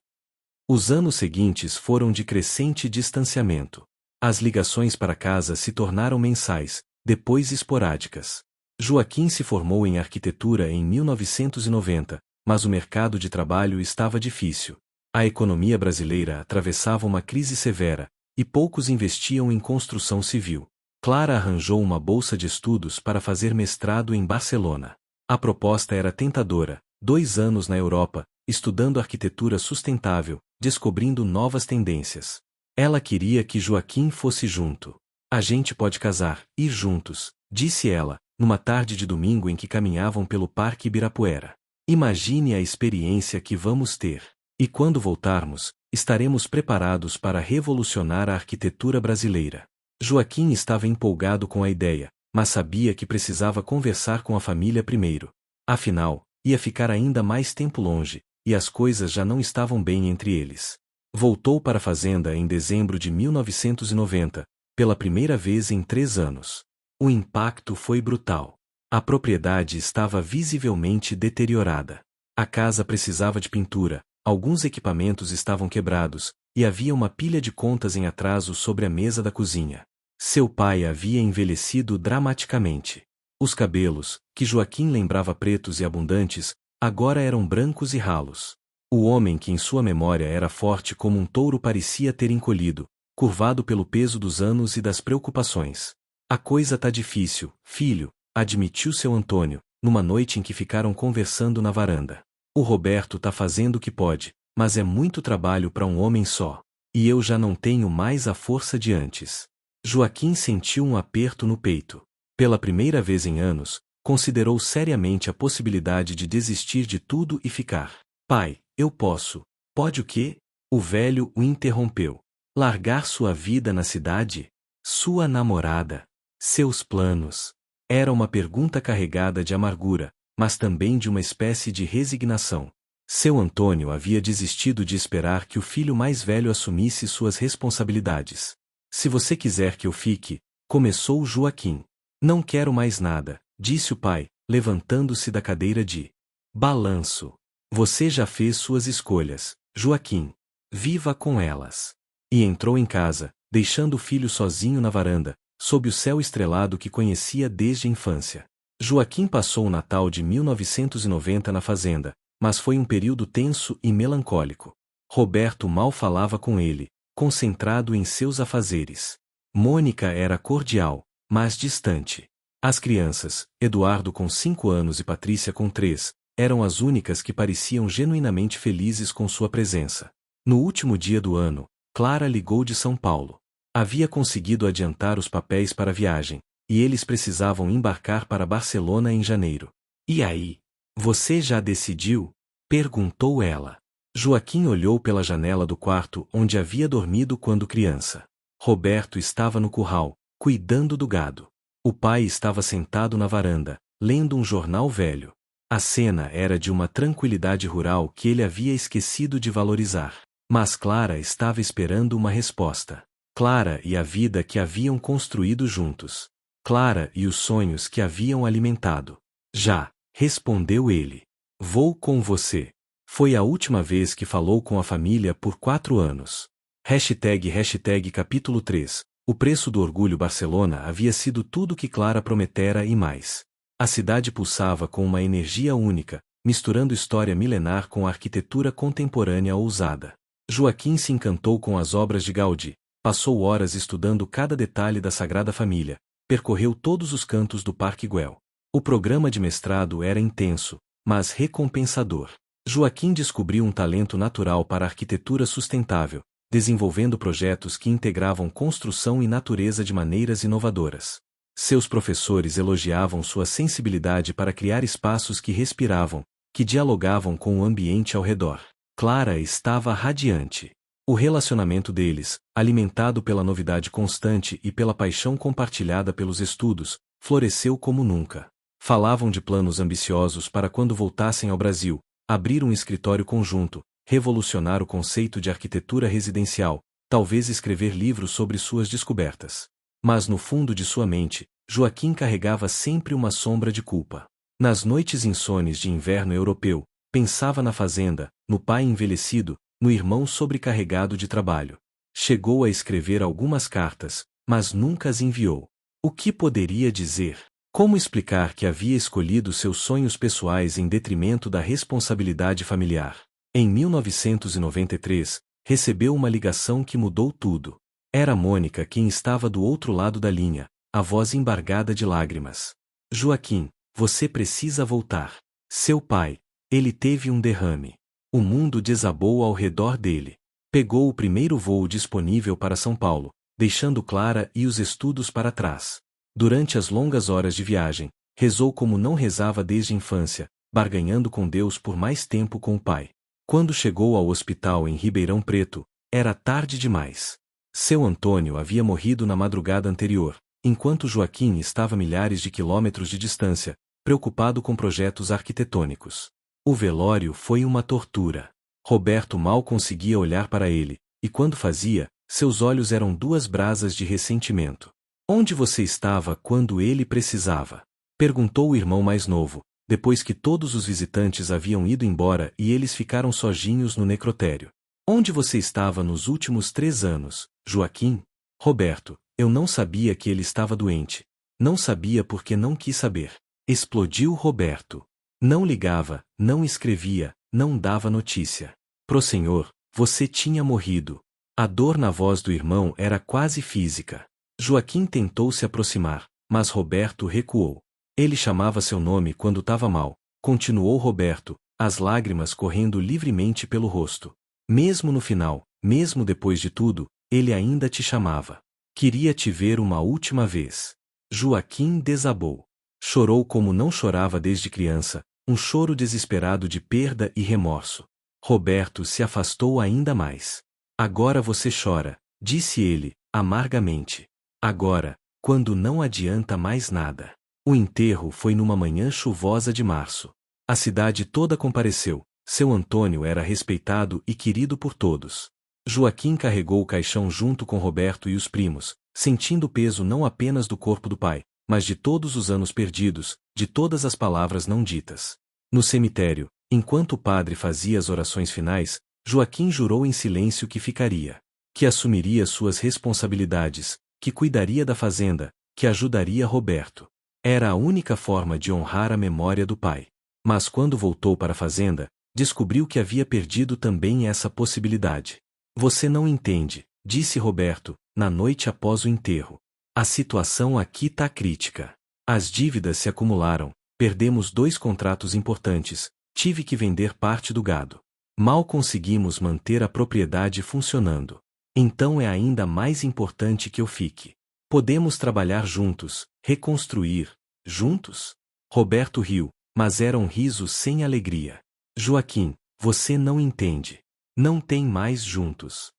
Os anos seguintes foram de crescente distanciamento. As ligações para casa se tornaram mensais, depois esporádicas. Joaquim se formou em arquitetura em 1990, mas o mercado de trabalho estava difícil. A economia brasileira atravessava uma crise severa, e poucos investiam em construção civil. Clara arranjou uma bolsa de estudos para fazer mestrado em Barcelona. A proposta era tentadora: 2 anos na Europa, estudando arquitetura sustentável, descobrindo novas tendências. Ela queria que Joaquim fosse junto. A gente pode casar, ir juntos, disse ela, numa tarde de domingo em que caminhavam pelo Parque Ibirapuera. Imagine a experiência que vamos ter. E quando voltarmos, estaremos preparados para revolucionar a arquitetura brasileira. Joaquim estava empolgado com a ideia, mas sabia que precisava conversar com a família primeiro. Afinal, ia ficar ainda mais tempo longe, e as coisas já não estavam bem entre eles. Voltou para a fazenda em dezembro de 1990, pela primeira vez em 3 anos. O impacto foi brutal. A propriedade estava visivelmente deteriorada. A casa precisava de pintura, alguns equipamentos estavam quebrados, e havia uma pilha de contas em atraso sobre a mesa da cozinha. Seu pai havia envelhecido dramaticamente. Os cabelos, que Joaquim lembrava pretos e abundantes, agora eram brancos e ralos. O homem que em sua memória era forte como um touro parecia ter encolhido, curvado pelo peso dos anos e das preocupações. A coisa tá difícil, filho, admitiu seu Antônio, numa noite em que ficaram conversando na varanda. O Roberto tá fazendo o que pode, mas é muito trabalho para um homem só. E eu já não tenho mais a força de antes. Joaquim sentiu um aperto no peito. Pela primeira vez em anos, considerou seriamente a possibilidade de desistir de tudo e ficar. Pai, eu posso. Pode o quê? O velho o interrompeu. Largar sua vida na cidade? Sua namorada? Seus planos? Era uma pergunta carregada de amargura, mas também de uma espécie de resignação. Seu Antônio havia desistido de esperar que o filho mais velho assumisse suas responsabilidades. Se você quiser que eu fique, começou Joaquim. Não quero mais nada, disse o pai, levantando-se da cadeira de balanço. Você já fez suas escolhas, Joaquim. Viva com elas. E entrou em casa, deixando o filho sozinho na varanda, sob o céu estrelado que conhecia desde a infância. Joaquim passou o Natal de 1990 na fazenda, mas foi um período tenso e melancólico. Roberto mal falava com ele, concentrado em seus afazeres. Mônica era cordial, mas distante. As crianças, Eduardo com 5 anos e Patrícia com 3, eram as únicas que pareciam genuinamente felizes com sua presença. No último dia do ano, Clara ligou de São Paulo. Havia conseguido adiantar os papéis para a viagem, e eles precisavam embarcar para Barcelona em janeiro. E aí? Você já decidiu? Perguntou ela. Joaquim olhou pela janela do quarto onde havia dormido quando criança. Roberto estava no curral, cuidando do gado. O pai estava sentado na varanda, lendo um jornal velho. A cena era de uma tranquilidade rural que ele havia esquecido de valorizar. Mas Clara estava esperando uma resposta. Clara e a vida que haviam construído juntos. Clara e os sonhos que haviam alimentado. Já, respondeu ele. Vou com você. Foi a última vez que falou com a família por 4 anos. #, capítulo 3. O preço do orgulho. Barcelona havia sido tudo que Clara prometera e mais. A cidade pulsava com uma energia única, misturando história milenar com a arquitetura contemporânea ousada. Joaquim se encantou com as obras de Gaudí, passou horas estudando cada detalhe da Sagrada Família, percorreu todos os cantos do Parque Güell. O programa de mestrado era intenso, mas recompensador. Joaquim descobriu um talento natural para a arquitetura sustentável, desenvolvendo projetos que integravam construção e natureza de maneiras inovadoras. Seus professores elogiavam sua sensibilidade para criar espaços que respiravam, que dialogavam com o ambiente ao redor. Clara estava radiante. O relacionamento deles, alimentado pela novidade constante e pela paixão compartilhada pelos estudos, floresceu como nunca. Falavam de planos ambiciosos para quando voltassem ao Brasil, abrir um escritório conjunto, revolucionar o conceito de arquitetura residencial, talvez escrever livros sobre suas descobertas. Mas no fundo de sua mente, Joaquim carregava sempre uma sombra de culpa. Nas noites insones de inverno europeu, pensava na fazenda, no pai envelhecido, no irmão sobrecarregado de trabalho. Chegou a escrever algumas cartas, mas nunca as enviou. O que poderia dizer? Como explicar que havia escolhido seus sonhos pessoais em detrimento da responsabilidade familiar? Em 1993, recebeu uma ligação que mudou tudo. Era Mônica quem estava do outro lado da linha, a voz embargada de lágrimas. Joaquim, você precisa voltar. Seu pai, ele teve um derrame. O mundo desabou ao redor dele. Pegou o primeiro voo disponível para São Paulo, deixando Clara e os estudos para trás. Durante as longas horas de viagem, rezou como não rezava desde a infância, barganhando com Deus por mais tempo com o pai. Quando chegou ao hospital em Ribeirão Preto, era tarde demais. Seu Antônio havia morrido na madrugada anterior, enquanto Joaquim estava a milhares de quilômetros de distância, preocupado com projetos arquitetônicos. O velório foi uma tortura. Roberto mal conseguia olhar para ele, e quando fazia, seus olhos eram duas brasas de ressentimento. Onde você estava quando ele precisava? Perguntou o irmão mais novo, depois que todos os visitantes haviam ido embora e eles ficaram sozinhos no necrotério. Onde você estava nos últimos 3 anos, Joaquim? Roberto, eu não sabia que ele estava doente. Não sabia porque não quis saber. Explodiu Roberto. Não ligava, não escrevia, não dava notícia. Pro senhor, você tinha morrido. A dor na voz do irmão era quase física. Joaquim tentou se aproximar, mas Roberto recuou. Ele chamava seu nome quando estava mal, continuou Roberto, as lágrimas correndo livremente pelo rosto. Mesmo no final, mesmo depois de tudo, ele ainda te chamava. Queria te ver uma última vez. Joaquim desabou. Chorou como não chorava desde criança, um choro desesperado de perda e remorso. Roberto se afastou ainda mais. Agora você chora, disse ele, amargamente. Agora, quando não adianta mais nada. O enterro foi numa manhã chuvosa de março. A cidade toda compareceu. Seu Antônio era respeitado e querido por todos. Joaquim carregou o caixão junto com Roberto e os primos, sentindo o peso não apenas do corpo do pai, mas de todos os anos perdidos, de todas as palavras não ditas. No cemitério, enquanto o padre fazia as orações finais, Joaquim jurou em silêncio que ficaria, que assumiria suas responsabilidades, que cuidaria da fazenda, que ajudaria Roberto. Era a única forma de honrar a memória do pai. Mas quando voltou para a fazenda, descobriu que havia perdido também essa possibilidade. Você não entende, disse Roberto, na noite após o enterro. A situação aqui tá crítica. As dívidas se acumularam, perdemos 2 contratos importantes, tive que vender parte do gado. Mal conseguimos manter a propriedade funcionando. Então é ainda mais importante que eu fique. Podemos trabalhar juntos, reconstruir, juntos? Roberto riu, mas era um riso sem alegria. Joaquim, você não entende. Não tem mais juntos.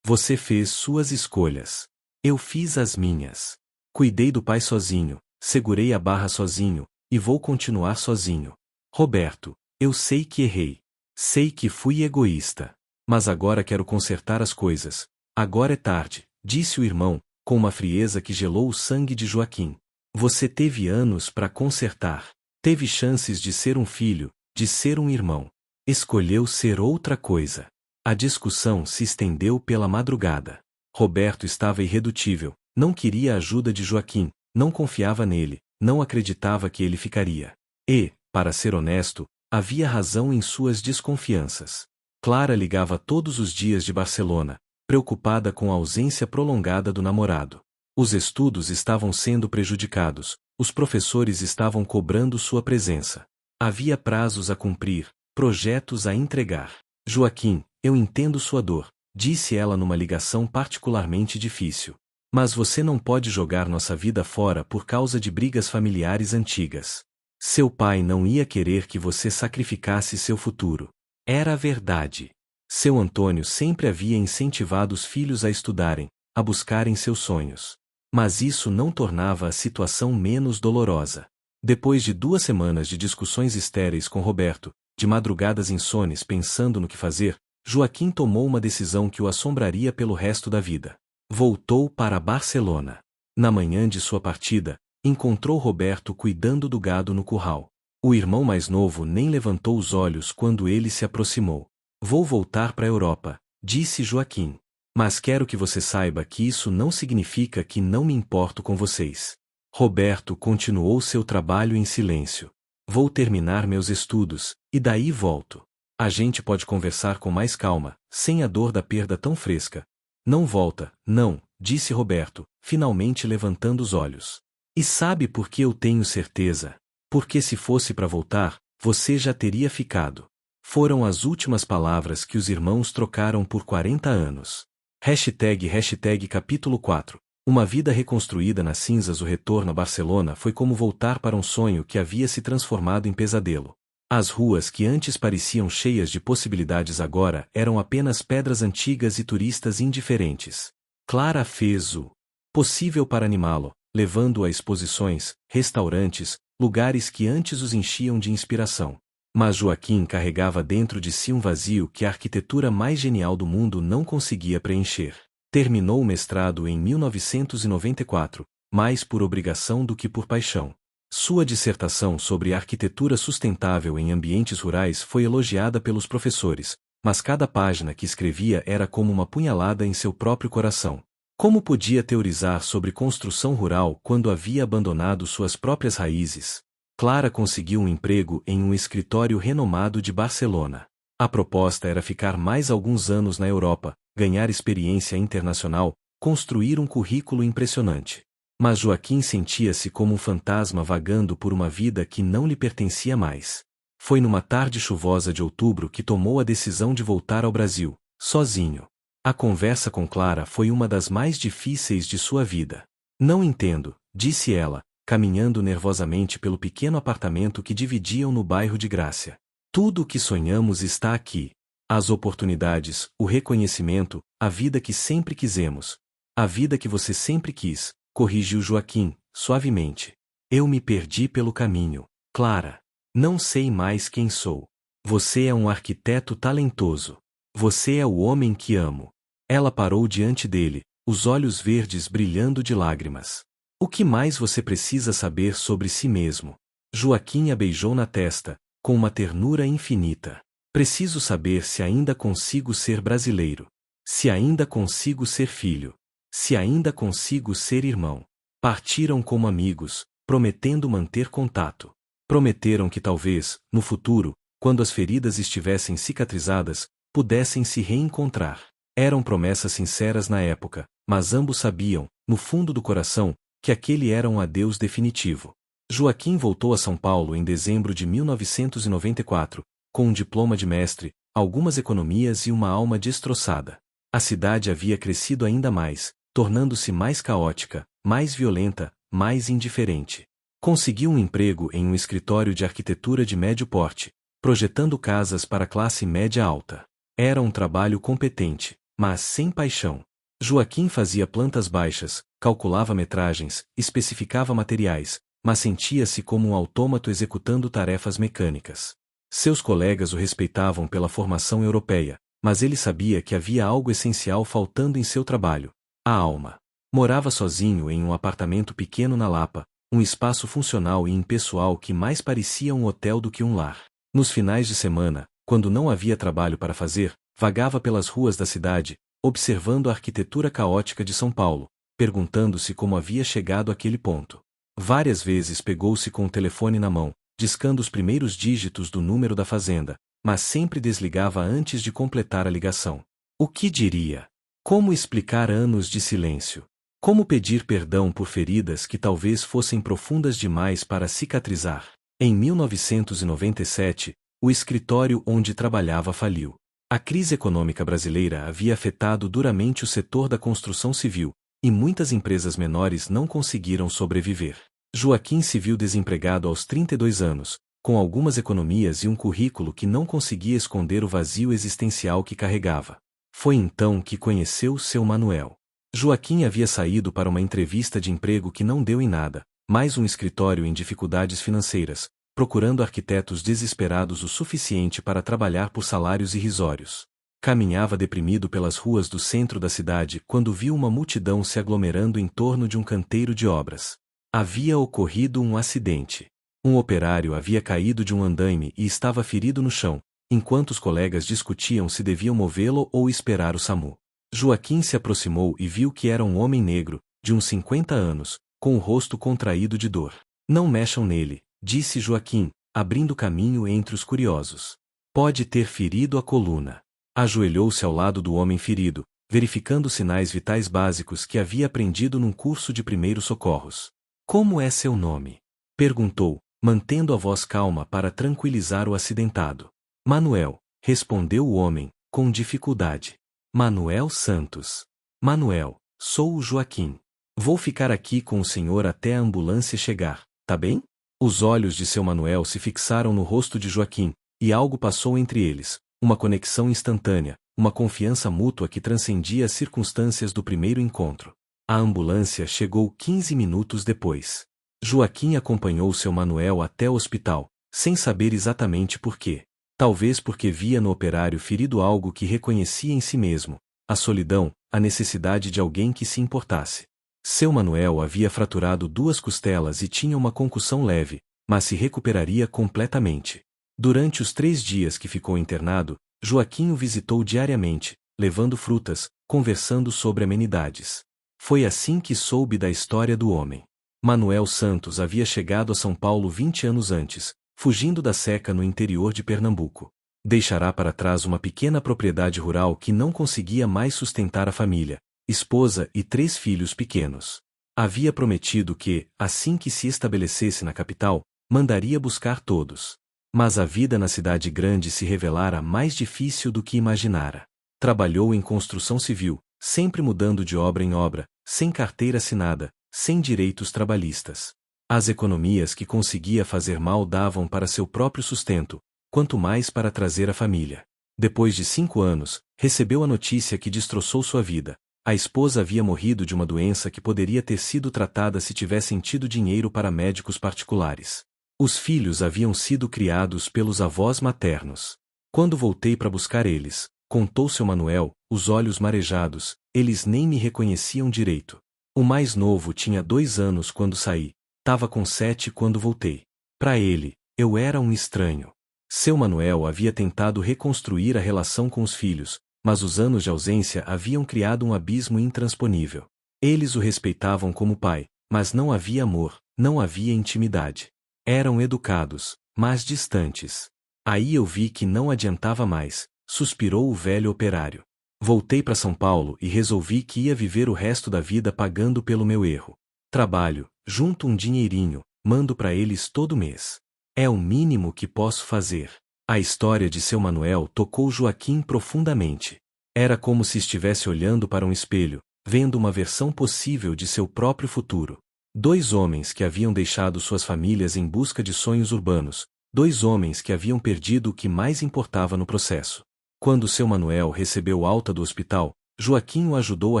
Você fez suas escolhas. Eu fiz as minhas. Cuidei do pai sozinho, segurei a barra sozinho, e vou continuar sozinho. Roberto, eu sei que errei. Sei que fui egoísta. Mas agora quero consertar as coisas. Agora é tarde, disse o irmão, com uma frieza que gelou o sangue de Joaquim. Você teve anos para consertar. Teve chances de ser um filho, de ser um irmão. Escolheu ser outra coisa. A discussão se estendeu pela madrugada. Roberto estava irredutível, não queria a ajuda de Joaquim, não confiava nele, não acreditava que ele ficaria. E, para ser honesto, havia razão em suas desconfianças. Clara ligava todos os dias de Barcelona, preocupada com a ausência prolongada do namorado. Os estudos estavam sendo prejudicados, os professores estavam cobrando sua presença. Havia prazos a cumprir, projetos a entregar. Joaquim, eu entendo sua dor, disse ela numa ligação particularmente difícil. Mas você não pode jogar nossa vida fora por causa de brigas familiares antigas. Seu pai não ia querer que você sacrificasse seu futuro. Era a verdade. Seu Antônio sempre havia incentivado os filhos a estudarem, a buscarem seus sonhos. Mas isso não tornava a situação menos dolorosa. Depois de 2 semanas de discussões estéreis com Roberto, de madrugadas insones pensando no que fazer, Joaquim tomou uma decisão que o assombraria pelo resto da vida. Voltou para Barcelona. Na manhã de sua partida, encontrou Roberto cuidando do gado no curral. O irmão mais novo nem levantou os olhos quando ele se aproximou. Vou voltar para a Europa, disse Joaquim. Mas quero que você saiba que isso não significa que não me importo com vocês. Roberto continuou seu trabalho em silêncio. Vou terminar meus estudos, e daí volto. A gente pode conversar com mais calma, sem a dor da perda tão fresca. Não volta, não, disse Roberto, finalmente levantando os olhos. E sabe por que eu tenho certeza? Porque se fosse para voltar, você já teria ficado. Foram as últimas palavras que os irmãos trocaram por 40 anos. Hashtag capítulo 4. Uma vida reconstruída nas cinzas. O retorno a Barcelona foi como voltar para um sonho que havia se transformado em pesadelo. As ruas que antes pareciam cheias de possibilidades agora eram apenas pedras antigas e turistas indiferentes. Clara fez o possível para animá-lo, levando-o a exposições, restaurantes, lugares que antes os enchiam de inspiração. Mas Joaquim carregava dentro de si um vazio que a arquitetura mais genial do mundo não conseguia preencher. Terminou o mestrado em 1994, mais por obrigação do que por paixão. Sua dissertação sobre arquitetura sustentável em ambientes rurais foi elogiada pelos professores, mas cada página que escrevia era como uma punhalada em seu próprio coração. Como podia teorizar sobre construção rural quando havia abandonado suas próprias raízes? Clara conseguiu um emprego em um escritório renomado de Barcelona. A proposta era ficar mais alguns anos na Europa, ganhar experiência internacional, construir um currículo impressionante. Mas Joaquim sentia-se como um fantasma vagando por uma vida que não lhe pertencia mais. Foi numa tarde chuvosa de outubro que tomou a decisão de voltar ao Brasil, sozinho. A conversa com Clara foi uma das mais difíceis de sua vida. Não entendo, disse ela, caminhando nervosamente pelo pequeno apartamento que dividiam no bairro de Grácia. Tudo o que sonhamos está aqui. As oportunidades, o reconhecimento, a vida que sempre quisemos. A vida que você sempre quis, corrigiu Joaquim, suavemente. Eu me perdi pelo caminho, Clara. Não sei mais quem sou. Você é um arquiteto talentoso. Você é o homem que amo. Ela parou diante dele, os olhos verdes brilhando de lágrimas. O que mais você precisa saber sobre si mesmo? Joaquim a beijou na testa, com uma ternura infinita. Preciso saber se ainda consigo ser brasileiro. Se ainda consigo ser filho. Se ainda consigo ser irmão. Partiram como amigos, prometendo manter contato. Prometeram que talvez, no futuro, quando as feridas estivessem cicatrizadas, pudessem se reencontrar. Eram promessas sinceras na época, mas ambos sabiam, no fundo do coração, que aquele era um adeus definitivo. Joaquim voltou a São Paulo em dezembro de 1994, com um diploma de mestre, algumas economias e uma alma destroçada. A cidade havia crescido ainda mais, tornando-se mais caótica, mais violenta, mais indiferente. Conseguiu um emprego em um escritório de arquitetura de médio porte, projetando casas para a classe média alta. Era um trabalho competente, mas sem paixão. Joaquim fazia plantas baixas, calculava metragens, especificava materiais, mas sentia-se como um autômato executando tarefas mecânicas. Seus colegas o respeitavam pela formação europeia, mas ele sabia que havia algo essencial faltando em seu trabalho: a alma. Morava sozinho em um apartamento pequeno na Lapa, um espaço funcional e impessoal que mais parecia um hotel do que um lar. Nos finais de semana, quando não havia trabalho para fazer, vagava pelas ruas da cidade, observando a arquitetura caótica de São Paulo, perguntando-se como havia chegado àquele ponto. Várias vezes pegou-se com o telefone na mão, discando os primeiros dígitos do número da fazenda, mas sempre desligava antes de completar a ligação. O que diria? Como explicar anos de silêncio? Como pedir perdão por feridas que talvez fossem profundas demais para cicatrizar? Em 1997, o escritório onde trabalhava faliu. A crise econômica brasileira havia afetado duramente o setor da construção civil, e muitas empresas menores não conseguiram sobreviver. Joaquim se viu desempregado aos 32 anos, com algumas economias e um currículo que não conseguia esconder o vazio existencial que carregava. Foi então que conheceu seu Manuel. Joaquim havia saído para uma entrevista de emprego que não deu em nada, mais um escritório em dificuldades financeiras, procurando arquitetos desesperados o suficiente para trabalhar por salários irrisórios. Caminhava deprimido pelas ruas do centro da cidade quando viu uma multidão se aglomerando em torno de um canteiro de obras. Havia ocorrido um acidente. Um operário havia caído de um andaime e estava ferido no chão, enquanto os colegas discutiam se deviam movê-lo ou esperar o SAMU. Joaquim se aproximou e viu que era um homem negro, de uns 50 anos, com o rosto contraído de dor. Não mexam nele, disse Joaquim, abrindo caminho entre os curiosos. Pode ter ferido a coluna. Ajoelhou-se ao lado do homem ferido, verificando sinais vitais básicos que havia aprendido num curso de primeiros socorros. Como é seu nome? Perguntou, mantendo a voz calma para tranquilizar o acidentado. Manuel, respondeu o homem, com dificuldade. Manuel Santos. Manuel, sou o Joaquim. Vou ficar aqui com o senhor até a ambulância chegar, tá bem? Os olhos de seu Manuel se fixaram no rosto de Joaquim, e algo passou entre eles, uma conexão instantânea, uma confiança mútua que transcendia as circunstâncias do primeiro encontro. A ambulância chegou 15 minutos depois. Joaquim acompanhou seu Manuel até o hospital, sem saber exatamente por quê. Talvez porque via no operário ferido algo que reconhecia em si mesmo, a solidão, a necessidade de alguém que se importasse. Seu Manuel havia fraturado 2 costelas e tinha uma concussão leve, mas se recuperaria completamente. Durante os 3 dias que ficou internado, Joaquim o visitou diariamente, levando frutas, conversando sobre amenidades. Foi assim que soube da história do homem. Manuel Santos havia chegado a São Paulo 20 anos antes, fugindo da seca no interior de Pernambuco. Deixará para trás uma pequena propriedade rural que não conseguia mais sustentar a família, esposa e 3 filhos pequenos. Havia prometido que, assim que se estabelecesse na capital, mandaria buscar todos. Mas a vida na cidade grande se revelara mais difícil do que imaginara. Trabalhou em construção civil, sempre mudando de obra em obra, sem carteira assinada, sem direitos trabalhistas. As economias que conseguia fazer mal davam para seu próprio sustento, quanto mais para trazer a família. Depois de 5 anos, recebeu a notícia que destroçou sua vida. A esposa havia morrido de uma doença que poderia ter sido tratada se tivessem tido dinheiro para médicos particulares. Os filhos haviam sido criados pelos avós maternos. Quando voltei para buscar eles, contou seu Manuel, os olhos marejados, eles nem me reconheciam direito. O mais novo tinha 2 anos quando saí, tava com 7 quando voltei. Para ele, eu era um estranho. Seu Manuel havia tentado reconstruir a relação com os filhos, mas os anos de ausência haviam criado um abismo intransponível. Eles o respeitavam como pai, mas não havia amor, não havia intimidade. Eram educados, mas distantes. Aí eu vi que não adiantava mais, suspirou o velho operário. Voltei para São Paulo e resolvi que ia viver o resto da vida pagando pelo meu erro. Trabalho, junto um dinheirinho, mando para eles todo mês. É o mínimo que posso fazer. A história de seu Manuel tocou Joaquim profundamente. Era como se estivesse olhando para um espelho, vendo uma versão possível de seu próprio futuro. 2 homens que haviam deixado suas famílias em busca de sonhos urbanos, 2 homens que haviam perdido o que mais importava no processo. Quando seu Manuel recebeu alta do hospital, Joaquim o ajudou a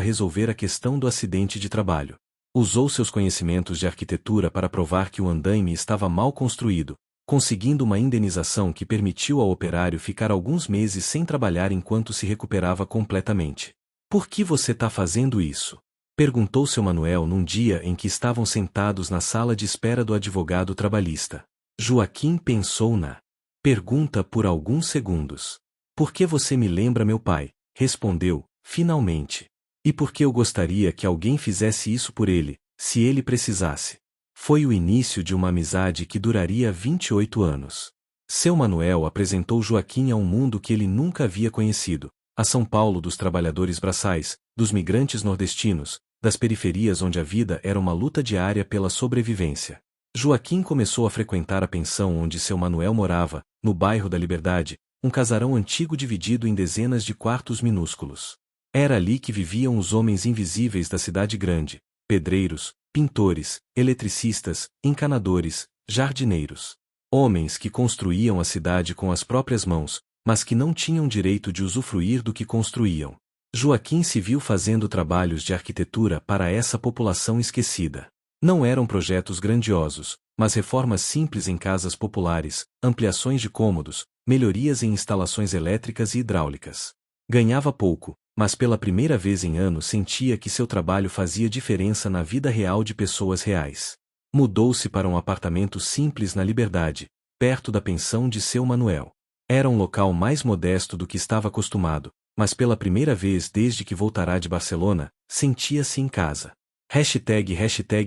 resolver a questão do acidente de trabalho. Usou seus conhecimentos de arquitetura para provar que o andaime estava mal construído, conseguindo uma indenização que permitiu ao operário ficar alguns meses sem trabalhar enquanto se recuperava completamente. Por que você está fazendo isso? Perguntou seu Manuel num dia em que estavam sentados na sala de espera do advogado trabalhista. Joaquim pensou na pergunta por alguns segundos. Por que você me lembra meu pai? Respondeu, finalmente. E por que eu gostaria que alguém fizesse isso por ele, se ele precisasse? Foi o início de uma amizade que duraria 28 anos. Seu Manuel apresentou Joaquim a um mundo que ele nunca havia conhecido, a São Paulo dos trabalhadores braçais, dos migrantes nordestinos, das periferias onde a vida era uma luta diária pela sobrevivência. Joaquim começou a frequentar a pensão onde seu Manuel morava, no bairro da Liberdade, um casarão antigo dividido em dezenas de quartos minúsculos. Era ali que viviam os homens invisíveis da cidade grande, pedreiros, pintores, eletricistas, encanadores, jardineiros. Homens que construíam a cidade com as próprias mãos, mas que não tinham direito de usufruir do que construíam. Joaquim se viu fazendo trabalhos de arquitetura para essa população esquecida. Não eram projetos grandiosos, mas reformas simples em casas populares, ampliações de cômodos, melhorias em instalações elétricas e hidráulicas. Ganhava pouco, mas pela primeira vez em anos sentia que seu trabalho fazia diferença na vida real de pessoas reais. Mudou-se para um apartamento simples na Liberdade, perto da pensão de seu Manuel. Era um local mais modesto do que estava acostumado, mas pela primeira vez desde que voltará de Barcelona, sentia-se em casa.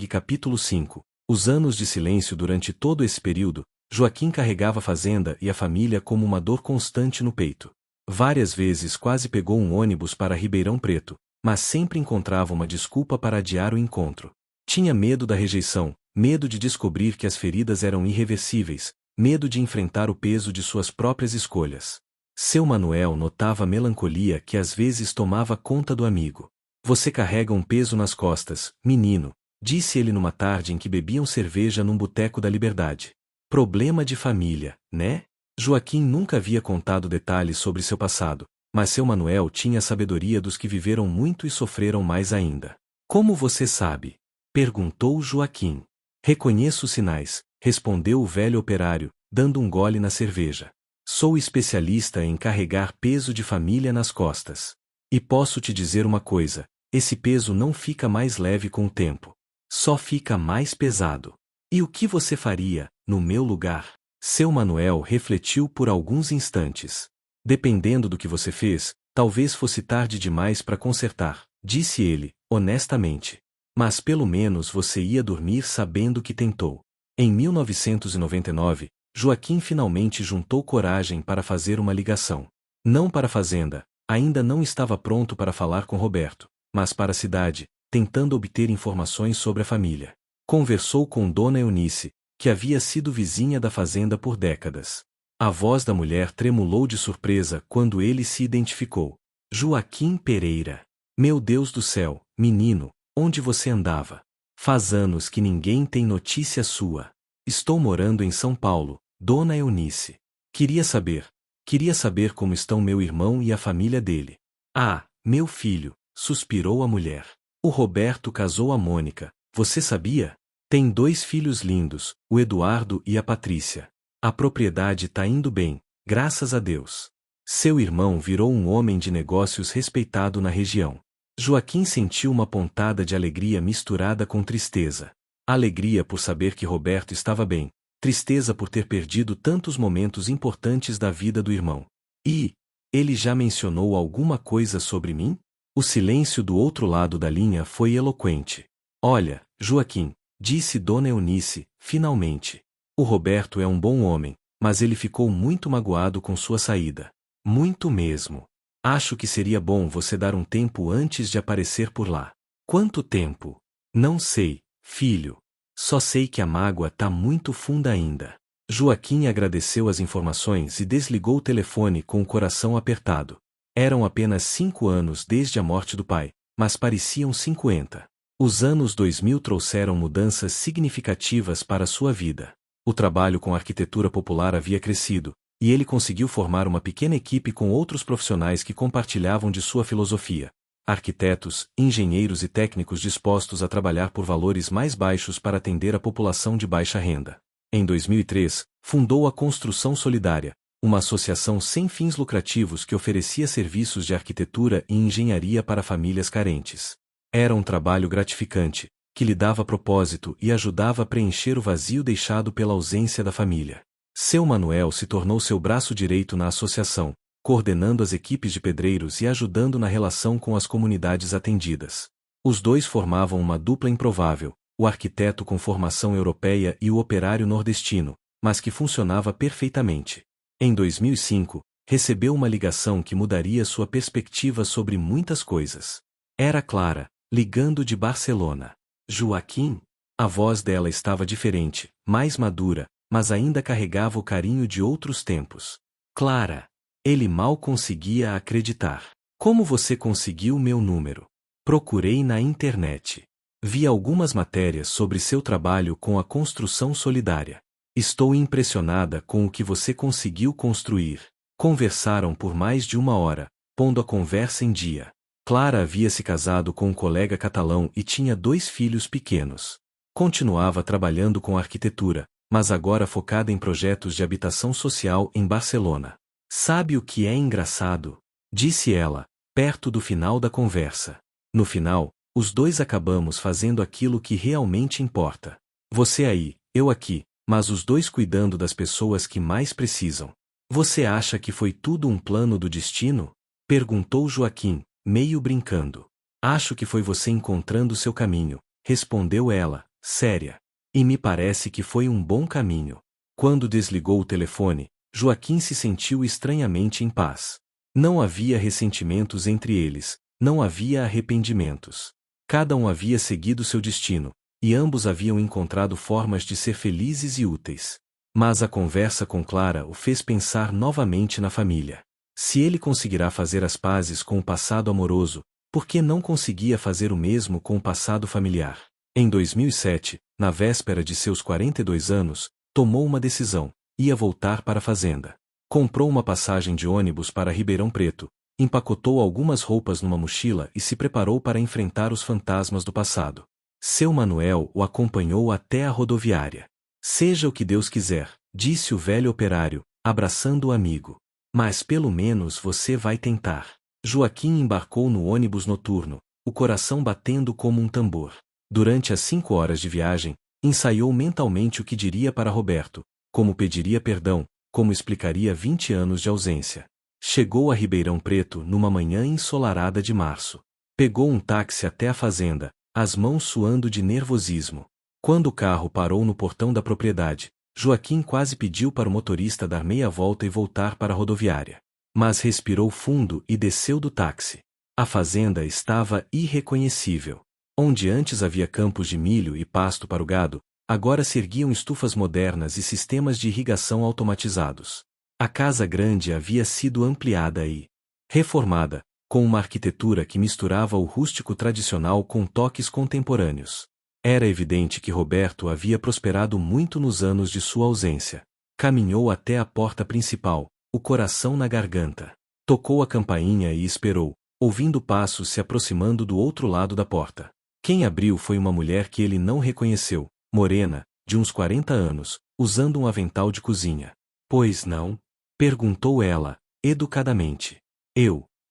Capítulo 5. Os anos de silêncio durante todo esse período, Joaquim carregava a fazenda e a família como uma dor constante no peito. Várias vezes quase pegou um ônibus para Ribeirão Preto, mas sempre encontrava uma desculpa para adiar o encontro. Tinha medo da rejeição, medo de descobrir que as feridas eram irreversíveis, medo de enfrentar o peso de suas próprias escolhas. Seu Manuel notava a melancolia que às vezes tomava conta do amigo. Você carrega um peso nas costas, menino, disse ele numa tarde em que bebiam cerveja num boteco da Liberdade. Problema de família, né? Joaquim nunca havia contado detalhes sobre seu passado, mas seu Manuel tinha a sabedoria dos que viveram muito e sofreram mais ainda. Como você sabe? Perguntou Joaquim. Reconheço os sinais, respondeu o velho operário, dando um gole na cerveja. Sou especialista em carregar peso de família nas costas. E posso te dizer uma coisa, esse peso não fica mais leve com o tempo. Só fica mais pesado. E o que você faria, no meu lugar? Seu Manuel refletiu por alguns instantes. Dependendo do que você fez, talvez fosse tarde demais para consertar, disse ele, honestamente. Mas pelo menos você ia dormir sabendo que tentou. Em 1999, Joaquim finalmente juntou coragem para fazer uma ligação. Não para a fazenda, ainda não estava pronto para falar com Roberto, mas para a cidade, tentando obter informações sobre a família. Conversou com Dona Eunice, que havia sido vizinha da fazenda por décadas. A voz da mulher tremulou de surpresa quando ele se identificou. Joaquim Pereira. Meu Deus do céu, menino, onde você andava? Faz anos que ninguém tem notícia sua. Estou morando em São Paulo, Dona Eunice. Queria saber como estão meu irmão e a família dele. Ah, meu filho, suspirou a mulher. O Roberto casou a Mônica, você sabia? Tem 2 filhos lindos, o Eduardo e a Patrícia. A propriedade tá indo bem, graças a Deus. Seu irmão virou um homem de negócios respeitado na região. Joaquim sentiu uma pontada de alegria misturada com tristeza. Alegria por saber que Roberto estava bem, tristeza por ter perdido tantos momentos importantes da vida do irmão. E, ele já mencionou alguma coisa sobre mim? O silêncio do outro lado da linha foi eloquente. Olha, Joaquim, disse Dona Eunice, finalmente. O Roberto é um bom homem, mas ele ficou muito magoado com sua saída. Muito mesmo. Acho que seria bom você dar um tempo antes de aparecer por lá. Quanto tempo? Não sei, filho. Só sei que a mágoa tá muito funda ainda. Joaquim agradeceu as informações e desligou o telefone com o coração apertado. Eram apenas 5 anos desde a morte do pai, mas pareciam 50. Os anos 2000 trouxeram mudanças significativas para sua vida. O trabalho com arquitetura popular havia crescido, e ele conseguiu formar uma pequena equipe com outros profissionais que compartilhavam de sua filosofia. Arquitetos, engenheiros e técnicos dispostos a trabalhar por valores mais baixos para atender a população de baixa renda. Em 2003, fundou a Construção Solidária, uma associação sem fins lucrativos que oferecia serviços de arquitetura e engenharia para famílias carentes. Era um trabalho gratificante, que lhe dava propósito e ajudava a preencher o vazio deixado pela ausência da família. Seu Manuel se tornou seu braço direito na associação, coordenando as equipes de pedreiros e ajudando na relação com as comunidades atendidas. Os dois formavam uma dupla improvável, o arquiteto com formação europeia e o operário nordestino, mas que funcionava perfeitamente. Em 2005, recebeu uma ligação que mudaria sua perspectiva sobre muitas coisas. Era Clara, ligando de Barcelona. Joaquim? A voz dela estava diferente, mais madura, mas ainda carregava o carinho de outros tempos. Clara. Ele mal conseguia acreditar. Como você conseguiu meu número? Procurei na internet. Vi algumas matérias sobre seu trabalho com a construção solidária. Estou impressionada com o que você conseguiu construir. Conversaram por mais de 1 hora, pondo a conversa em dia. Clara havia se casado com um colega catalão e tinha 2 filhos pequenos. Continuava trabalhando com arquitetura, mas agora focada em projetos de habitação social em Barcelona. Sabe o que é engraçado? Disse ela, perto do final da conversa. No final, os dois acabamos fazendo aquilo que realmente importa. Você aí, eu aqui, mas os dois cuidando das pessoas que mais precisam. Você acha que foi tudo um plano do destino? Perguntou Joaquim, meio brincando. Acho que foi você encontrando seu caminho, respondeu ela, séria. E me parece que foi um bom caminho. Quando desligou o telefone, Joaquim se sentiu estranhamente em paz. Não havia ressentimentos entre eles, não havia arrependimentos. Cada um havia seguido seu destino, e ambos haviam encontrado formas de ser felizes e úteis. Mas a conversa com Clara o fez pensar novamente na família. Se ele conseguirá fazer as pazes com o passado amoroso, por que não conseguia fazer o mesmo com o passado familiar? Em 2007, na véspera de seus 42 anos, tomou uma decisão: ia voltar para a fazenda. Comprou uma passagem de ônibus para Ribeirão Preto, empacotou algumas roupas numa mochila e se preparou para enfrentar os fantasmas do passado. Seu Manuel o acompanhou até a rodoviária. Seja o que Deus quiser, disse o velho operário, abraçando o amigo. Mas pelo menos você vai tentar. Joaquim embarcou no ônibus noturno, o coração batendo como um tambor. Durante as 5 horas de viagem, ensaiou mentalmente o que diria para Roberto, como pediria perdão, como explicaria 20 anos de ausência. Chegou a Ribeirão Preto numa manhã ensolarada de março. Pegou um táxi até a fazenda, as mãos suando de nervosismo. Quando o carro parou no portão da propriedade, Joaquim quase pediu para o motorista dar meia volta e voltar para a rodoviária. Mas respirou fundo e desceu do táxi. A fazenda estava irreconhecível. Onde antes havia campos de milho e pasto para o gado, agora se erguiam estufas modernas e sistemas de irrigação automatizados. A casa grande havia sido ampliada e reformada, com uma arquitetura que misturava o rústico tradicional com toques contemporâneos. Era evidente que Roberto havia prosperado muito nos anos de sua ausência. Caminhou até a porta principal, o coração na garganta. Tocou a campainha e esperou, ouvindo passos se aproximando do outro lado da porta. Quem abriu foi uma mulher que ele não reconheceu, morena, de uns 40 anos, usando um avental de cozinha. Pois não? Perguntou ela, educadamente.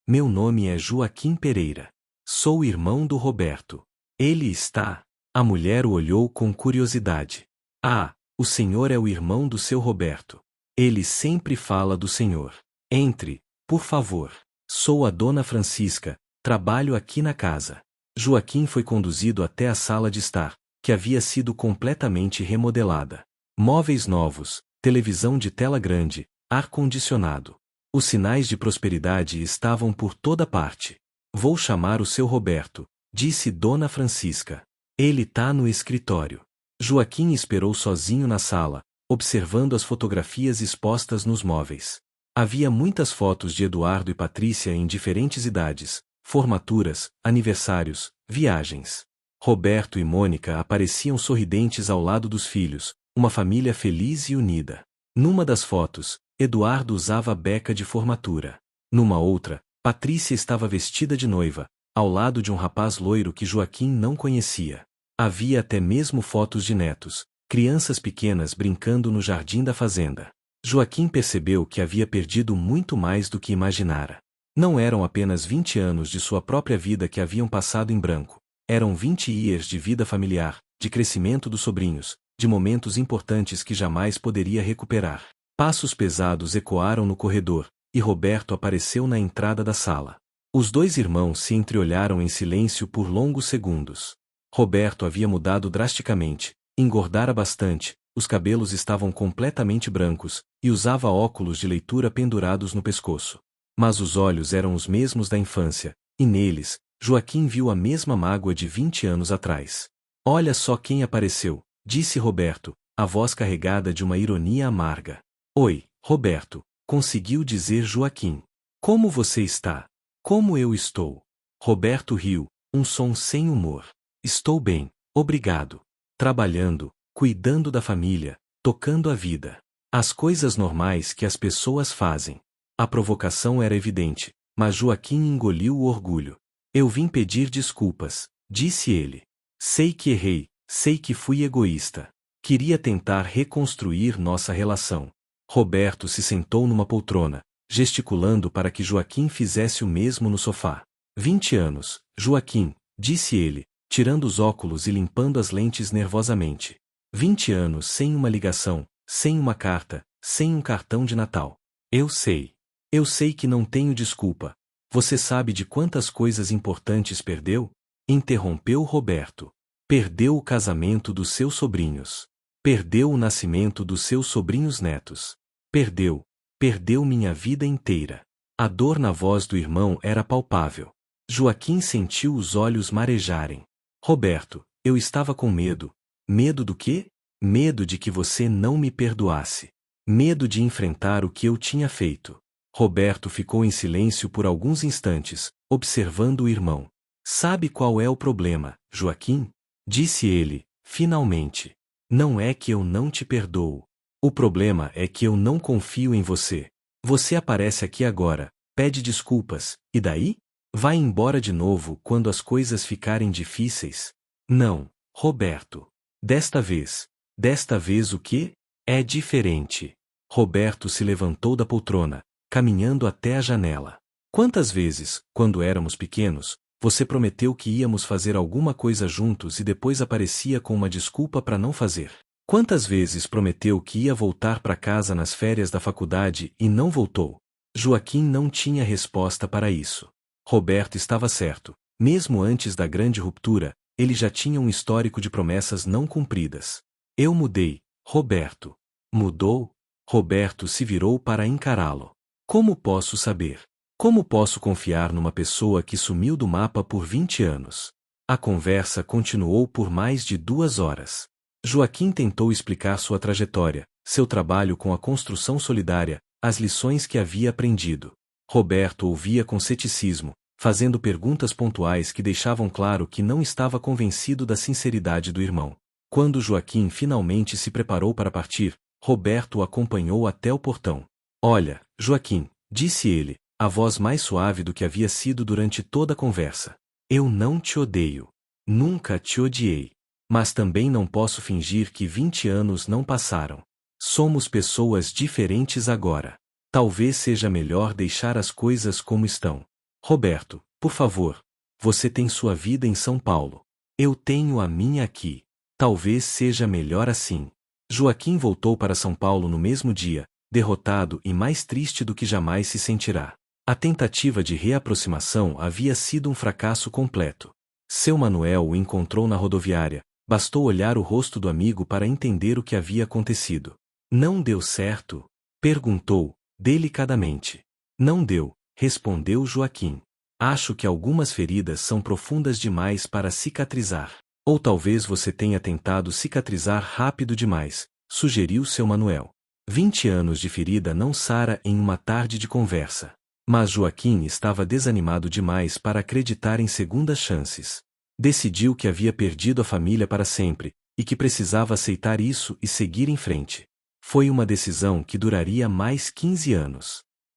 Meu nome é Joaquim Pereira. Sou irmão do Roberto. Ele está... A mulher o olhou com curiosidade. Ah, o senhor é o irmão do seu Roberto. Ele sempre fala do senhor. Entre, por favor. Sou a dona Francisca, trabalho aqui na casa. Joaquim foi conduzido até a sala de estar, que havia sido completamente remodelada. Móveis novos, televisão de tela grande, ar-condicionado. Os sinais de prosperidade estavam por toda parte. Vou chamar o seu Roberto, disse dona Francisca. Ele tá no escritório. Joaquim esperou sozinho na sala, observando as fotografias expostas nos móveis. Havia muitas fotos de Eduardo e Patrícia em diferentes idades, formaturas, aniversários, viagens. Roberto e Mônica apareciam sorridentes ao lado dos filhos, uma família feliz e unida. Numa das fotos, Eduardo usava a beca de formatura. Numa outra, Patrícia estava vestida de noiva, ao lado de um rapaz loiro que Joaquim não conhecia. Havia até mesmo fotos de netos, crianças pequenas brincando no jardim da fazenda. Joaquim percebeu que havia perdido muito mais do que imaginara. Não eram apenas 20 anos de sua própria vida que haviam passado em branco. Eram 20 years de vida familiar, de crescimento dos sobrinhos, de momentos importantes que jamais poderia recuperar. Passos pesados ecoaram no corredor, e Roberto apareceu na entrada da sala. Os dois irmãos se entreolharam em silêncio por longos segundos. Roberto havia mudado drasticamente, engordara bastante, os cabelos estavam completamente brancos, e usava óculos de leitura pendurados no pescoço. Mas os olhos eram os mesmos da infância, e neles, Joaquim viu a mesma mágoa de 20 anos atrás. Olha só quem apareceu, disse Roberto, a voz carregada de uma ironia amarga. Oi, Roberto, conseguiu dizer Joaquim. Como você está? Como eu estou? Roberto riu, um som sem humor. Estou bem, obrigado. Trabalhando, cuidando da família, tocando a vida. As coisas normais que as pessoas fazem. A provocação era evidente, mas Joaquim engoliu o orgulho. Eu vim pedir desculpas, disse ele. Sei que errei, sei que fui egoísta. Queria tentar reconstruir nossa relação. Roberto se sentou numa poltrona, gesticulando para que Joaquim fizesse o mesmo no sofá. 20 anos, Joaquim, disse ele, tirando os óculos e limpando as lentes nervosamente. 20 anos sem uma ligação, sem uma carta, sem um cartão de Natal. Eu sei. Eu sei que não tenho desculpa. Você sabe de quantas coisas importantes perdeu? Interrompeu Roberto. Perdeu o casamento dos seus sobrinhos. Perdeu o nascimento dos seus sobrinhos netos. Perdeu minha vida inteira. A dor na voz do irmão era palpável. Joaquim sentiu os olhos marejarem. Roberto, eu estava com medo. Medo do quê? Medo de que você não me perdoasse. Medo de enfrentar o que eu tinha feito. Roberto ficou em silêncio por alguns instantes, observando o irmão. Sabe qual é o problema, Joaquim? Disse ele, finalmente. Não é que eu não te perdoo. O problema é que eu não confio em você. Você aparece aqui agora, pede desculpas, e daí? Vai embora de novo quando as coisas ficarem difíceis? Não, Roberto. Desta vez o quê? É diferente. Roberto se levantou da poltrona, caminhando até a janela. Quantas vezes, quando éramos pequenos, você prometeu que íamos fazer alguma coisa juntos e depois aparecia com uma desculpa para não fazer? Quantas vezes prometeu que ia voltar para casa nas férias da faculdade e não voltou? Joaquim não tinha resposta para isso. Roberto estava certo. Mesmo antes da grande ruptura, ele já tinha um histórico de promessas não cumpridas. Eu mudei, Roberto. Mudou? Roberto se virou para encará-lo. Como posso saber? Como posso confiar numa pessoa que sumiu do mapa por 20 anos? A conversa continuou por mais de 2 horas. Joaquim tentou explicar sua trajetória, seu trabalho com a construção solidária, as lições que havia aprendido. Roberto ouvia com ceticismo, fazendo perguntas pontuais que deixavam claro que não estava convencido da sinceridade do irmão. Quando Joaquim finalmente se preparou para partir, Roberto o acompanhou até o portão. Olha, Joaquim, disse ele, a voz mais suave do que havia sido durante toda a conversa. Eu não te odeio. Nunca te odiei. Mas também não posso fingir que 20 anos não passaram. Somos pessoas diferentes agora. Talvez seja melhor deixar as coisas como estão. Roberto, por favor. Você tem sua vida em São Paulo. Eu tenho a minha aqui. Talvez seja melhor assim. Joaquim voltou para São Paulo no mesmo dia, derrotado e mais triste do que jamais se sentirá. A tentativa de reaproximação havia sido um fracasso completo. Seu Manuel o encontrou na rodoviária, bastou olhar o rosto do amigo para entender o que havia acontecido. Não deu certo? Perguntou, delicadamente. Não deu, respondeu Joaquim. Acho que algumas feridas são profundas demais para cicatrizar. Ou talvez você tenha tentado cicatrizar rápido demais, sugeriu seu Manuel. 20 anos de ferida não sara em uma tarde de conversa. Mas Joaquim estava desanimado demais para acreditar em segundas chances. Decidiu que havia perdido a família para sempre, e que precisava aceitar isso e seguir em frente. Foi uma decisão que duraria mais 15 anos.